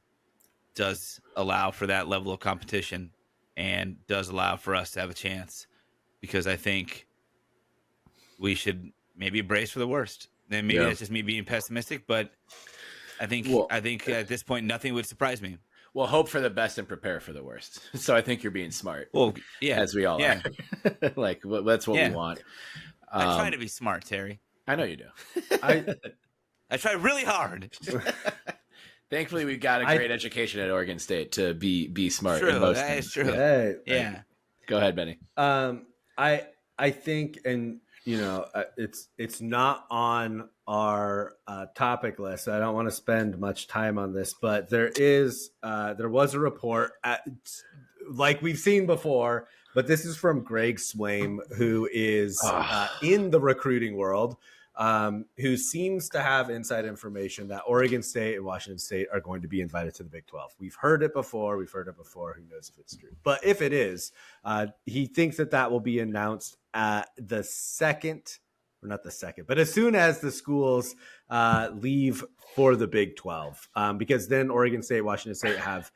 does allow for that level of competition and does allow for us to have a chance, because I think we should maybe brace for the worst. Then maybe that's just me being pessimistic, but I think at this point nothing would surprise me. Well, hope for the best and prepare for the worst. So I think you're being smart. Well, yeah, as we all are. Like that's what we want. I try to be smart, Terry. I know you do. I try really hard. Thankfully, we've got a great education at Oregon State to be smart. True, in most that things. is true. Yeah. Go ahead, Benny. I think, and it's not on our topic list. I don't want to spend much time on this, but there was a report like we've seen before, but this is from Greg Swaim, who is in the recruiting world, who seems to have inside information that Oregon State and Washington State are going to be invited to the Big 12. We've heard it before. Who knows if it's true? But if it is, he thinks that will be announced at as soon as the schools leave for the Big 12, because then Oregon State, Washington State have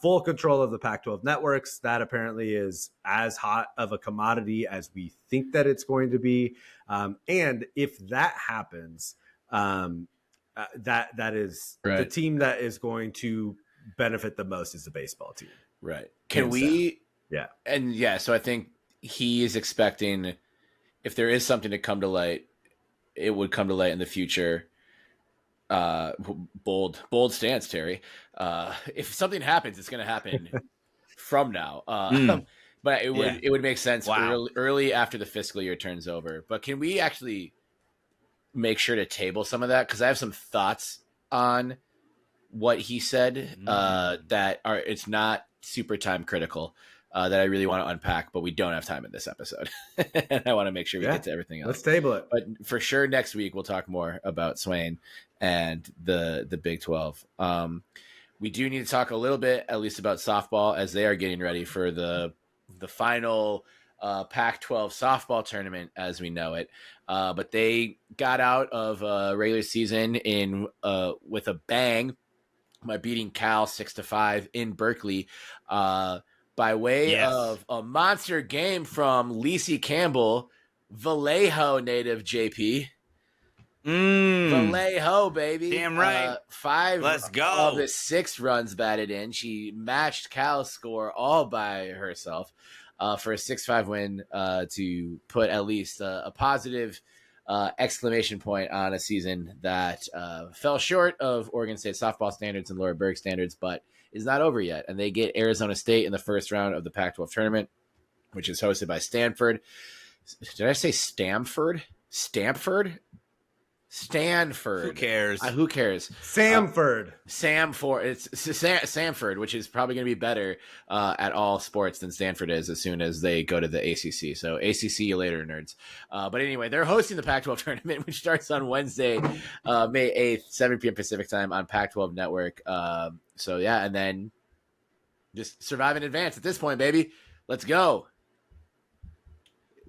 full control of the Pac-12 networks. That apparently is as hot of a commodity as we think that it's going to be. And if that happens, that is right. The team that is going to benefit the most is the baseball team. Right. So I think he is expecting, if there is something to come to light, it would come to light in the future. Bold stance, Terry. If something happens, it's going to happen from now. But it would make sense early after the fiscal year turns over. But can we actually make sure to table some of that? Because I have some thoughts on what he said it's not super time critical. That I really want to unpack, but we don't have time in this episode. And I want to make sure we get to everything else. Let's table it. But for sure, next week we'll talk more about Swain and the Big 12. We do need to talk a little bit, at least, about softball, as they are getting ready for the final Pac-12 softball tournament as we know it. But they got out of regular season with a bang by beating Cal 6-5 in Berkeley. By way of a monster game from Lacey Campbell, Vallejo native JP. Vallejo, baby. Damn right. 5 Let's go. of the 6 runs batted in. She matched Cal's score all by herself for a 6-5 win to put at least a positive exclamation point on a season that fell short of Oregon State softball standards and Laura Berg standards, but is not over yet. And they get Arizona State in the first round of the Pac-12 tournament, which is hosted by Stanford. Did I say Stanford? Stanford? Who cares? Samford. It's Samford, which is probably going to be better at all sports than Stanford is as soon as they go to the ACC. So ACC you later, nerds. But anyway, they're hosting the Pac-12 tournament, which starts on Wednesday, May 8th, 7 p.m. Pacific time on Pac-12 Network. And then just survive in advance at this point, baby. Let's go.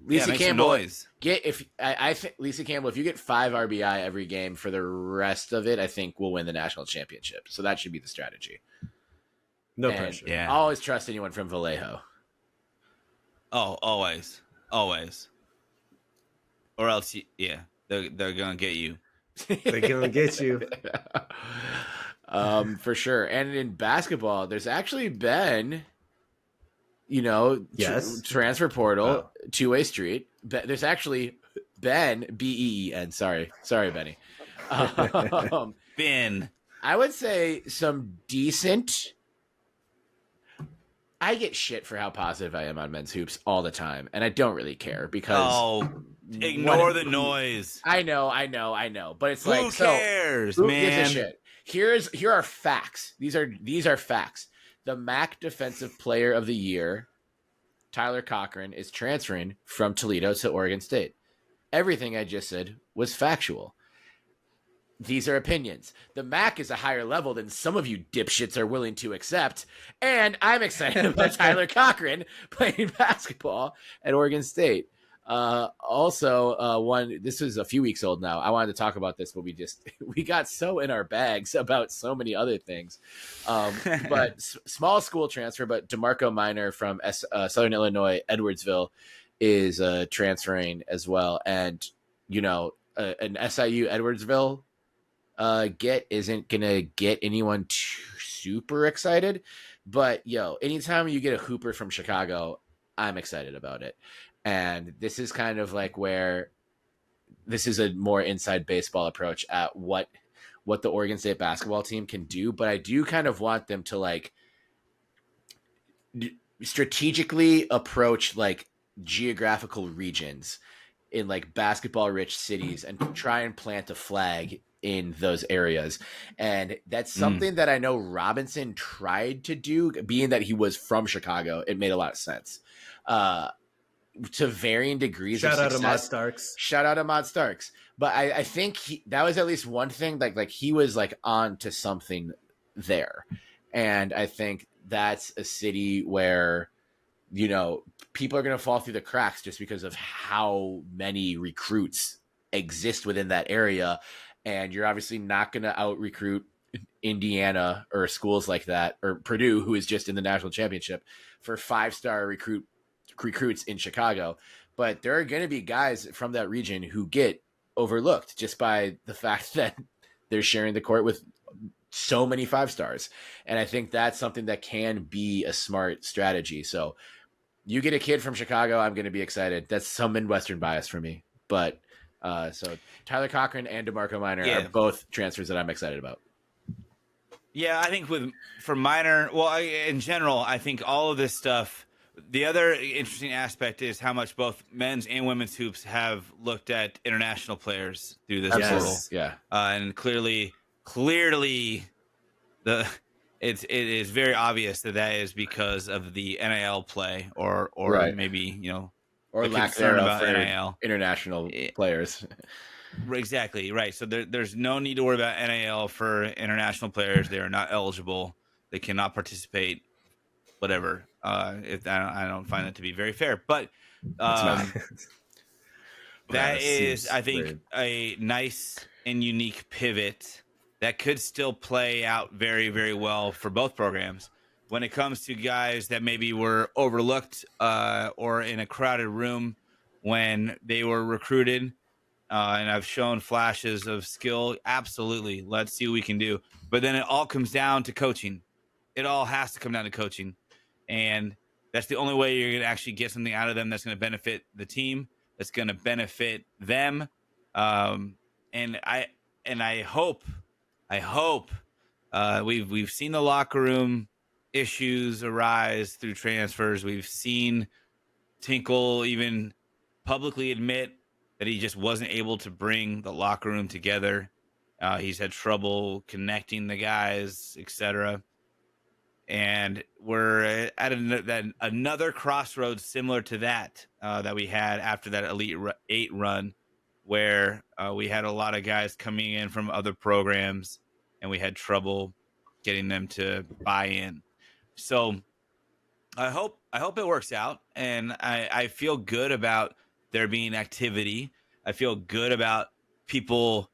Lacey Campbell, I think Lacey Campbell, if you get 5 RBI every game for the rest of it, I think we'll win the national championship. So that should be the strategy. No pressure. Yeah. I always trust anyone from Vallejo. Oh, always. Or else, they're gonna get you. They're gonna get you. For sure. And in basketball, there's actually been, transfer portal, two-way street. There's actually been BEEN. Sorry, Benny. Ben. I would say some decent. I get shit for how positive I am on men's hoops all the time, and I don't really care because ignore the noise. I know, but it's who cares, who man? Gives a shit? Here are facts. These are facts. The MAC Defensive Player of the Year Tyler Cochran is transferring from Toledo to Oregon State. Everything I just said was factual. These are opinions. The MAC is a higher level than some of you dipshits are willing to accept. And I'm excited about Tyler Cochran playing basketball at Oregon State. This was a few weeks old now. I wanted to talk about this, but we got so in our bags about so many other things. But small school transfer, but DeMarco Minor from Southern Illinois, Edwardsville, is transferring as well. And, an SIU Edwardsville get isn't gonna get anyone too super excited, but anytime you get a hooper from Chicago, I'm excited about it. And this is kind of like where this is a more inside baseball approach at what the Oregon State basketball team can do, but I do kind of want them to like strategically approach like geographical regions in like basketball rich cities and try and plant a flag in those areas. And that's something that I know Robinson tried to do, being that he was from Chicago. It made a lot of sense. To varying degrees of success. Shout out to Ahmad Starks. But I think that was at least one thing like he was like on to something there. And I think that's a city where, people are going to fall through the cracks just because of how many recruits exist within that area. And you're obviously not going to out recruit Indiana or schools like that, or Purdue, who is just in the national championship, for 5-star recruits in Chicago. But there are going to be guys from that region who get overlooked just by the fact that they're sharing the court with so many 5-stars. And I think that's something that can be a smart strategy. So you get a kid from Chicago, I'm going to be excited. That's some Midwestern bias for me. But so Tyler Cochran and DeMarco Minor are both transfers that I'm excited about. Yeah, I think for Minor, in general, I think all of this stuff, the other interesting aspect is how much both men's and women's hoops have looked at international players through this portal. Yeah. And clearly it is very obvious that is because of the NIL play or right. Maybe, or lack thereof for NIL. International players. Exactly, right. So there's no need to worry about NIL for international players. They are not eligible. They cannot participate, whatever. If I don't find that to be very fair. But that is, I think, weird. A nice and unique pivot that could still play out very, very well for both programs. When it comes to guys that maybe were overlooked or in a crowded room when they were recruited, and I've shown flashes of skill, absolutely. Let's see what we can do. But then it all comes down to coaching. It all has to come down to coaching. And that's the only way you're going to actually get something out of them that's going to benefit the team, that's going to benefit them. And I hope we've seen the locker room issues arise through transfers. We've seen Tinkle even publicly admit that he just wasn't able to bring the locker room together. He's had trouble connecting the guys, etc. And we're at another crossroads similar to that we had after that Elite 8 run, where we had a lot of guys coming in from other programs, and we had trouble getting them to buy in. So I hope it works out, and I feel good about there being activity. I feel good about people,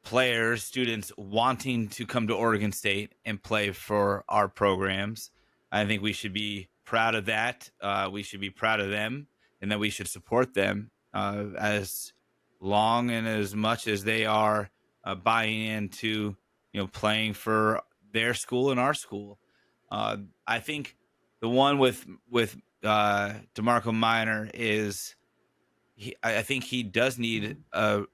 players, students wanting to come to Oregon State and play for our programs. I think we should be proud of that. We should be proud of them, and that we should support them as long and as much as they are buying into playing for their school and our school. I think the one with DeMarco Minor is I think he does need a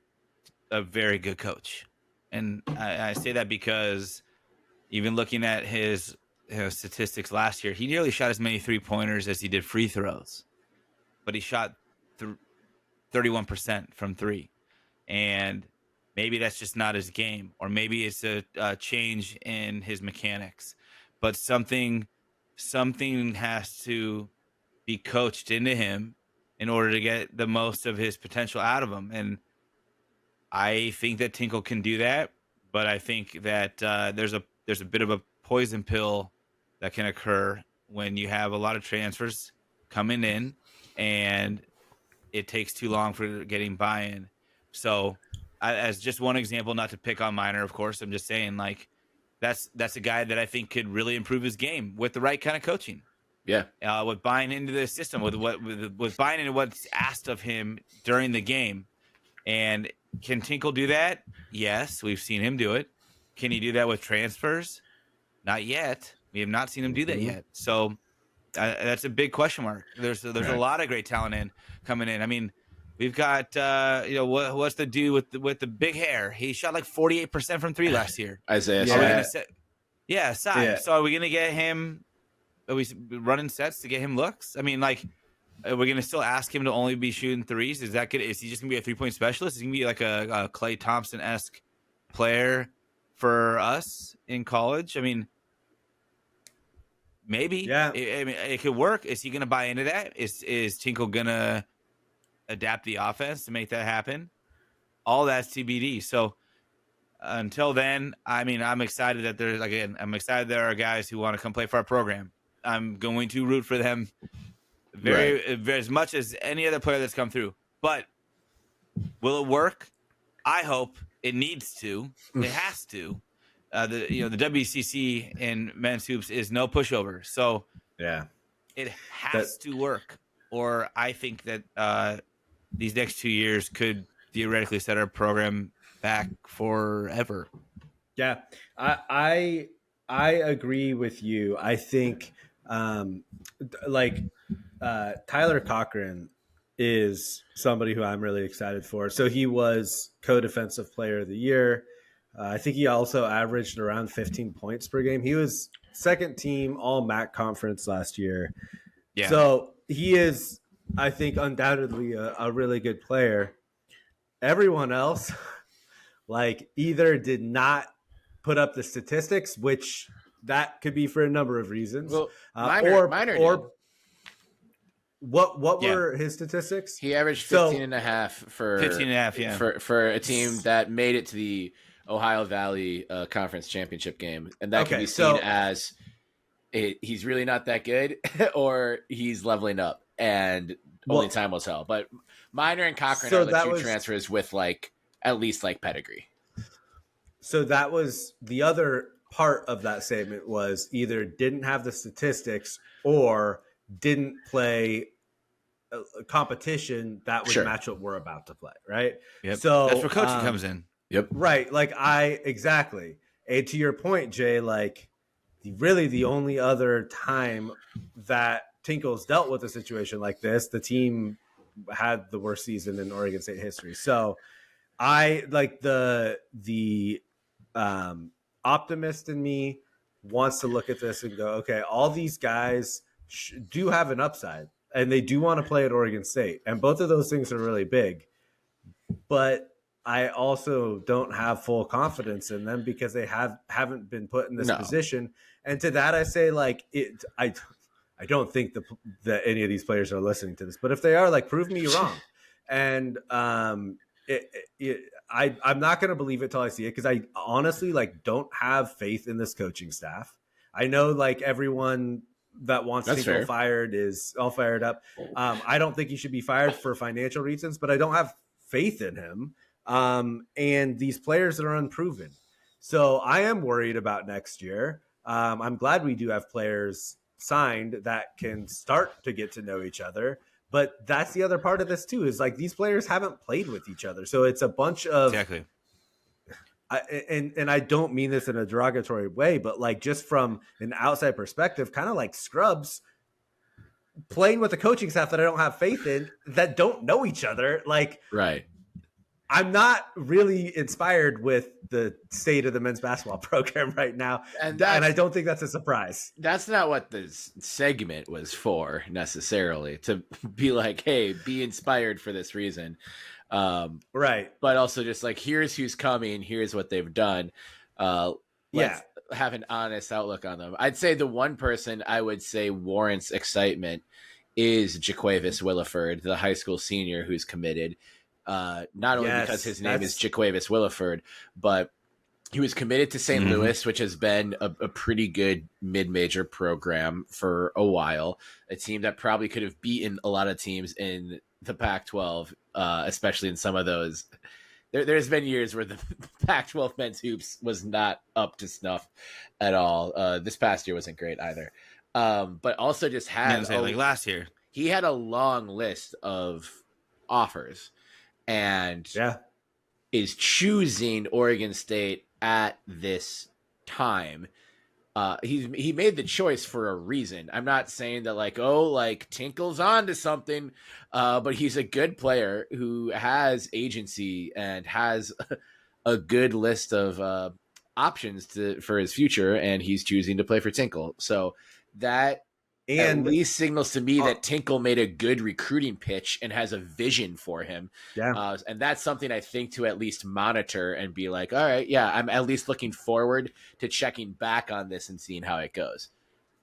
very good coach. And I say that because even looking at his statistics last year, he nearly shot as many 3-pointers as he did free throws, but he shot 31% from 3. And maybe that's just not his game, or maybe it's a change in his mechanics, but something has to be coached into him in order to get the most of his potential out of him. And I think that Tinkle can do that, but I think that there's a bit of a poison pill that can occur when you have a lot of transfers coming in and it takes too long for getting buy-in. So as just one example, not to pick on Minor, of course, I'm just saying, like, that's a guy that I think could really improve his game with the right kind of coaching. Yeah. With buying into the system, with buying into what's asked of him during the game. And can Tinkle do that? Yes, we've seen him do it. Can he do that with transfers? Not yet. We have not seen him do that yet. So that's a big question mark. There's a lot of great talent coming in. I mean, we've got what's the dude with the big hair? He shot like 48% from three last year. Isaiah. Sai. Yeah. So are we gonna get him? Are we running sets to get him looks? I mean, like, are we gonna still ask him to only be shooting threes? Is that good? Is he just gonna be a 3-point specialist? Is he gonna be like a Klay Thompson-esque player for us in college? I mean, maybe. Yeah. I mean, it could work. Is he gonna buy into that? Is Tinkle gonna adapt the offense to make that happen? All that's TBD. So until then, I mean, I'm excited that there are guys who want to come play for our program. I'm going to root for them very as much as any other player that's come through. But will it work? I hope. It needs to. It has to. The WCC in men's hoops is no pushover. So it has to work. Or I think that these next 2 years could theoretically set our program back forever. Yeah, I agree with you. I think Tyler Cochran is somebody who I'm really excited for. So he was co-defensive player of the year. I think he also averaged around 15 points per game. He was second team all MAC conference last year. Yeah. So he is, I think, undoubtedly a really good player. Everyone else, either did not put up the statistics, which that could be for a number of reasons. Well, Minor or what were his statistics? He averaged 15.5 for 15.5, yeah, for a team that made it to the Ohio Valley Conference Championship game, and that can be seen as he's really not that good, or he's leveling up, and only time will tell. But Minor and Cochran are the two transfers with at least pedigree. So that was the other part of that statement, was either didn't have the statistics or didn't play a competition that would match what we're about to play, right? Yep. So that's where coaching comes in. Yep. Right. Exactly. And to your point, Jay, really the only other time that Tinkle's dealt with a situation like this, the team had the worst season in Oregon State history. So I the optimist in me wants to look at this and go, okay, all these guys do have an upside and they do want to play at Oregon State. And both of those things are really big, but I also don't have full confidence in them because they haven't been put in this position. And to that, I say I don't think that any of these players are listening to this, but if they are, prove me wrong. And I'm not going to believe it till I see it, because I honestly don't have faith in this coaching staff. I know everyone that wants Tinkle fired is all fired up. I don't think he should be fired for financial reasons, but I don't have faith in him. And these players are unproven. So I am worried about next year. I'm glad we do have players signed that can start to get to know each other. But that's the other part of this too, is these players haven't played with each other. So it's a bunch of exactly. And I don't mean this in a derogatory way, but just from an outside perspective, kind of like scrubs playing with a coaching staff that I don't have faith in, that don't know each other. Right. I'm not really inspired with the state of the men's basketball program right now. And I don't think that's a surprise. That's not what this segment was for necessarily, to be hey, be inspired for this reason. Right. But also just here's who's coming. Here's what they've done. Let's have an honest outlook on them. I'd say the one person I would say warrants excitement is Jaquavis Williford, the high school senior who's committed. Not only because his name is Jaquavis Williford, but he was committed to St. Louis, which has been a pretty good mid-major program for a while. A team that probably could have beaten a lot of teams in the Pac-12, especially in some of those. There's been years where the Pac-12 men's hoops was not up to snuff at all. This past year wasn't great either. But also just had like last year. He had a long list of offers and is choosing Oregon State at this time. He made the choice for a reason. I'm not saying that Tinkle's on to something, but he's a good player who has agency and has a good list of options for his future, and he's choosing to play for Tinkle. So that at least signals to me that Tinkle made a good recruiting pitch and has a vision for him. Yeah. And that's something I think to at least monitor and be like, all right, yeah, I'm at least looking forward to checking back on this and seeing how it goes.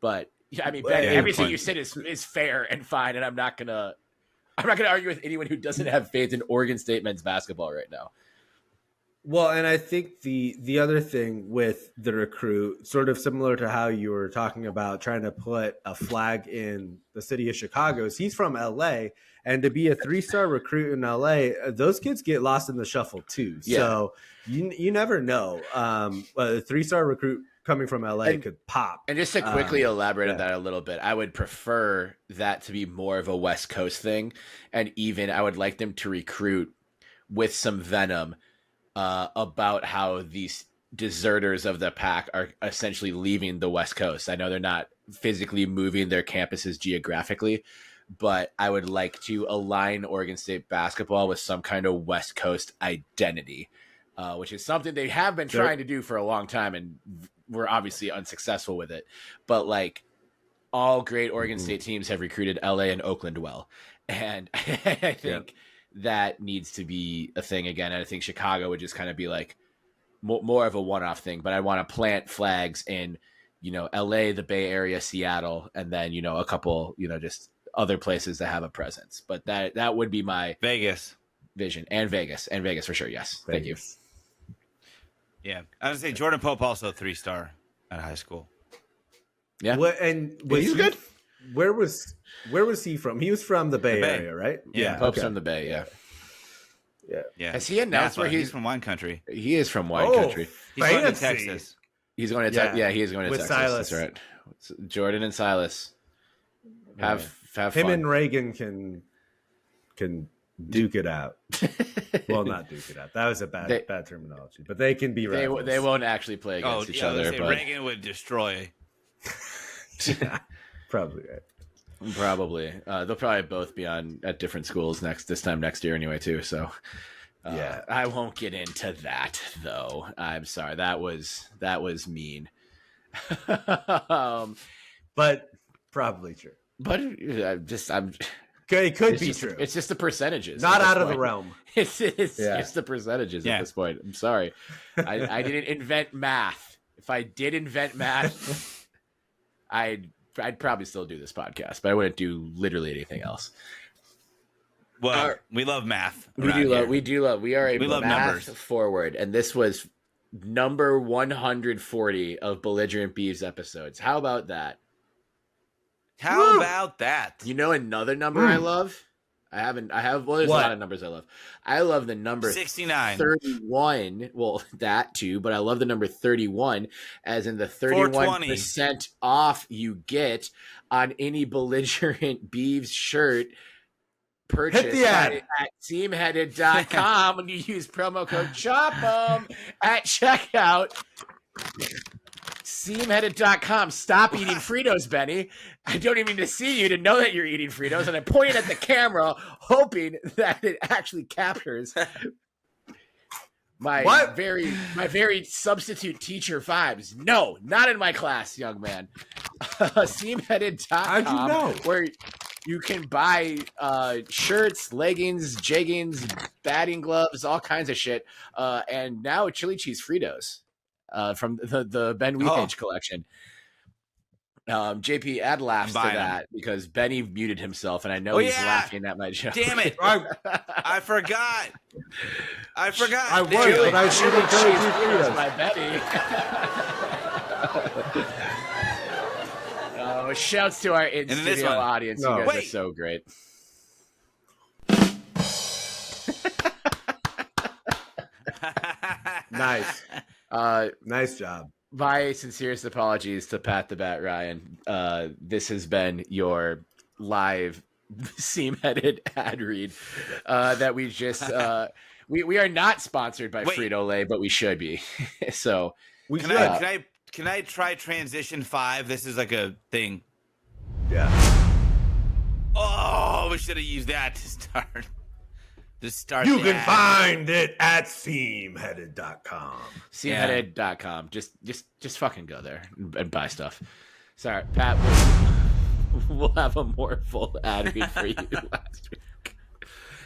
But I mean, Ben, everything you said is fair and fine. And I'm not going to argue with anyone who doesn't have faith in Oregon State men's basketball right now. Well, and I think the other thing with the recruit, sort of similar to how you were talking about trying to put a flag in the city of Chicago, is he's from LA, and to be a 3-star recruit in LA, those kids get lost in the shuffle too. Yeah. So you never know. A 3-star recruit coming from LA could pop. And just to quickly elaborate on that a little bit, I would prefer that to be more of a West Coast thing, and even I would like them to recruit with some venom about how these deserters of the Pac are essentially leaving the West Coast. I know they're not physically moving their campuses geographically, but I would like to align Oregon State basketball with some kind of West Coast identity, which is something they have been trying to do for a long time, and we're obviously unsuccessful with it. But all great Oregon State teams have recruited LA and Oakland well. And I think that needs to be a thing again. And I think Chicago would just kind of be more of a one-off thing, but I want to plant flags in, LA, the Bay Area, Seattle, and then, a couple, just other places that have a presence. But that would be my Vegas vision, and Vegas for sure. Yes. Thank you. Yeah. I would say Jordan Pope, also 3-star at high school. Yeah. He's good. Where was he from? He was from the Bay Area, right? Yeah. Pope's from the Bay. Yeah. Has he announced where he's from? Wine Country. He is from wine country. He's going to Texas. He's going to Texas. Yeah, he is going to with Texas. Silas. That's right. Jordan and Silas have him fun. And Reagan can duke it out. Well, not duke it out. That was a bad terminology. But they can be rivals. They won't actually play against each other. But Reagan would destroy. Yeah, probably right. Probably. They'll probably both be at different schools this time next year anyway too. So I won't get into that though. I'm sorry. That was mean. But probably true. But it could be true. It's just the percentages. Not out of the realm. It's the percentages at this point. I'm sorry. I didn't invent math. If I did invent math, I'd probably still do this podcast, but I wouldn't do literally anything else. Well, we love math. We are a math numbers forward, and this was number 140 of Belligerent Beavs episodes. How about that? How about that? You know another number I love? There's a lot of numbers I love. I love the number 69. 31. Well, that too, but I love the number 31 as in the 31% off you get on any Belligerent Beavs shirt purchase at teamheaded.com when you use promo code CHOP'em at checkout. Seamheaded.com. Stop eating Fritos, Benny. I don't even need to see you to know that you're eating Fritos, and I'm pointing at the camera, hoping that it actually captures my very substitute teacher vibes. No, not in my class, young man. Seamheaded.com. How'd you know? Where you can buy shirts, leggings, jeggings, batting gloves, all kinds of shit, and now chili cheese Fritos. From the Ben Weekage collection. JP, add laughs to that because Benny muted himself, and I know he's laughing at my joke. Damn it! I forgot. I was, but I was shooting cheese by Benny. Shouts to our in-studio audience. You guys are so great. Nice. Nice job. My sincerest apologies to Pat the Bat Ryan. This has been your live seam-headed ad read that we just we are not sponsored by Frito-Lay, but we should be. So can I try transition 5? This is like a thing. Yeah. Oh, we should have used that to start. You can find it at seamheaded.com. Seamheaded.com. Just fucking go there and buy stuff. Sorry, Pat. We'll have a more full ad read for you last week.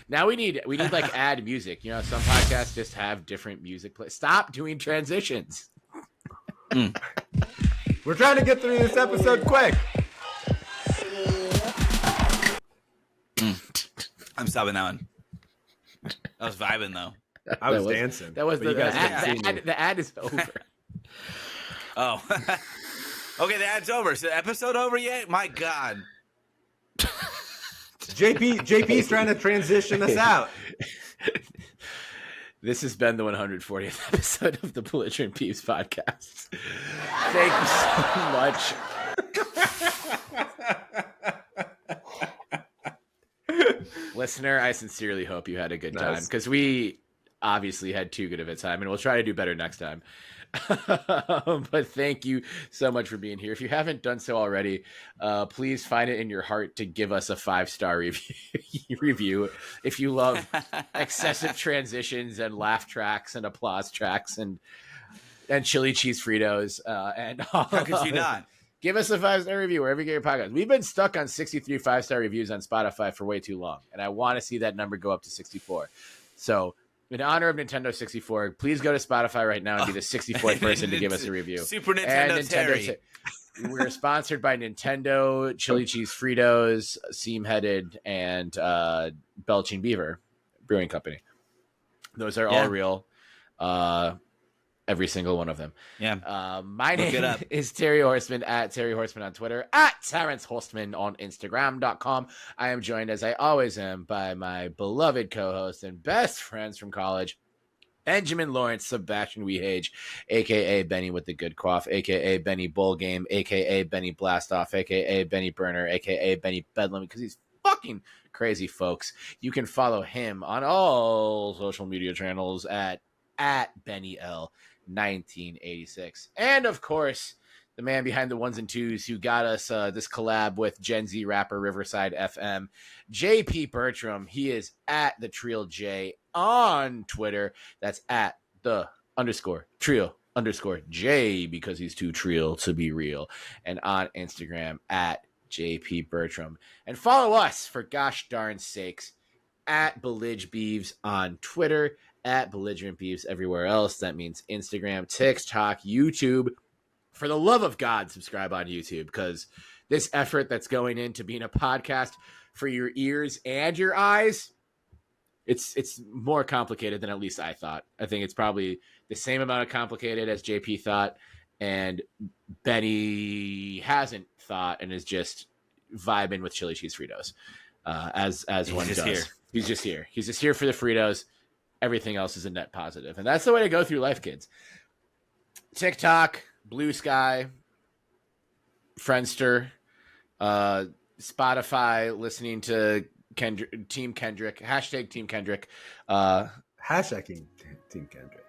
Now we need like ad music. You know, some podcasts just have different music play. Stop doing transitions. We're trying to get through this episode quick. I'm stopping that one. I was vibing though. I was dancing. That was the ad is over. Oh. Okay, the ad's over. Is the episode over yet? My God. JP's trying to transition us out. This has been the 140th episode of the Belligerent Beavs podcast. Thank you so much. Listener, I sincerely hope you had a good time because we obviously had too good of a time, and we'll try to do better next time. But thank you so much for being here. If you haven't done so already, please find it in your heart to give us a 5-star review. If you love excessive transitions and laugh tracks and applause tracks and chili cheese Fritos, and how could you not? Give us a 5-star review wherever you get your podcast. We've been stuck on 63 5-star reviews on Spotify for way too long, and I want to see that number go up to 64. So in honor of Nintendo 64, please go to Spotify right now and be the 64th person to give us a review. Super Nintendo Terry. We're sponsored by Nintendo, Chili Cheese Fritos, Seam Headed, and Belching Beaver Brewing Company. Those are all real. Every single one of them. Yeah. My name is Terry Horseman at Terry Horseman on Twitter, at Terrence Horseman on Instagram.com. I am joined, as I always am, by my beloved co-host and best friends from college, Benjamin Lawrence Sebastian Wehage, a.k.a. Benny with the Good Quaff, a.k.a. Benny Bowl Game, a.k.a. Benny Blastoff, a.k.a. Benny Burner, a.k.a. Benny Bedlam, because he's fucking crazy, folks. You can follow him on all social media channels at Benny L. 1986. And of course, the man behind the ones and twos who got us this collab with Gen Z rapper Riverside FM, JP Bertram. He is at the Trill J on Twitter. That's at the _Trill _J because he's too trill to be real. And on Instagram at JP Bertram. And follow us, for gosh darn sakes, at Bellig Beavs on Twitter, at Belligerent Beavs everywhere else. That means Instagram, TikTok, YouTube. For the love of God, subscribe on YouTube, because this effort that's going into being a podcast for your ears and your eyes, it's more complicated than at least I thought. I think it's probably the same amount of complicated as JP thought, and Benny hasn't thought and is just vibing with chili cheese Fritos, as one does. Here. He's just here. He's just here for the Fritos. Everything else is a net positive. And that's the way to go through life, kids. TikTok, Blue Sky, Friendster, Spotify, listening to Team Kendrick, hashtag Team Kendrick. Hashtag Team Kendrick.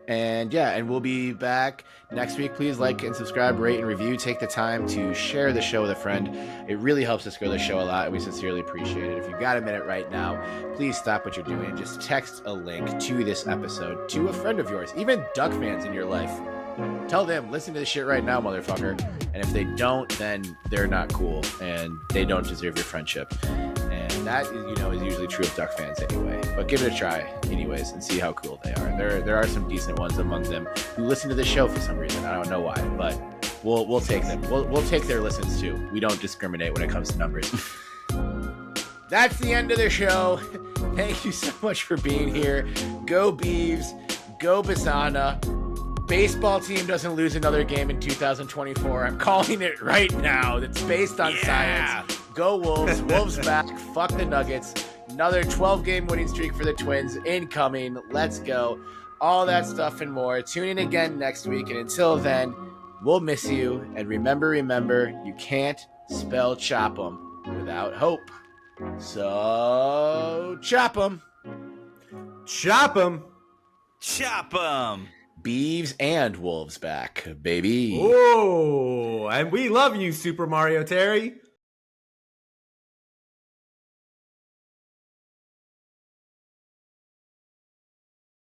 And yeah, and we'll be back next week. Please like and subscribe, rate and review. Take the time to share the show with a friend. It really helps us grow the show a lot, and we sincerely appreciate it. If you've got a minute right now, please stop what you're doing and just text a link to this episode to a friend of yours, even Duck fans in your life. Tell them, listen to this shit right now, motherfucker. And if they don't, then they're not cool and they don't deserve your friendship. And that, is usually true of Duck fans anyway. But give it a try anyways and see how cool they are. There are some decent ones among them who listen to the show for some reason. I don't know why, but we'll take them. We'll take their listens too. We don't discriminate when it comes to numbers. That's the end of the show. Thank you so much for being here. Go Beavs. Go Bazzana. Baseball team doesn't lose another game in 2024. I'm calling it right now. That's based on science. Go Wolves. Wolves back. Fuck the Nuggets. Another 12-game winning streak for the Twins incoming. Let's go. All that stuff and more. Tune in again next week. And until then, we'll miss you. And remember, you can't spell chop 'em without hope. So, chop 'em. Chop 'em. Chop 'em. Beavs and Wolves back, baby. Oh, and we love you, Super Mario Terry.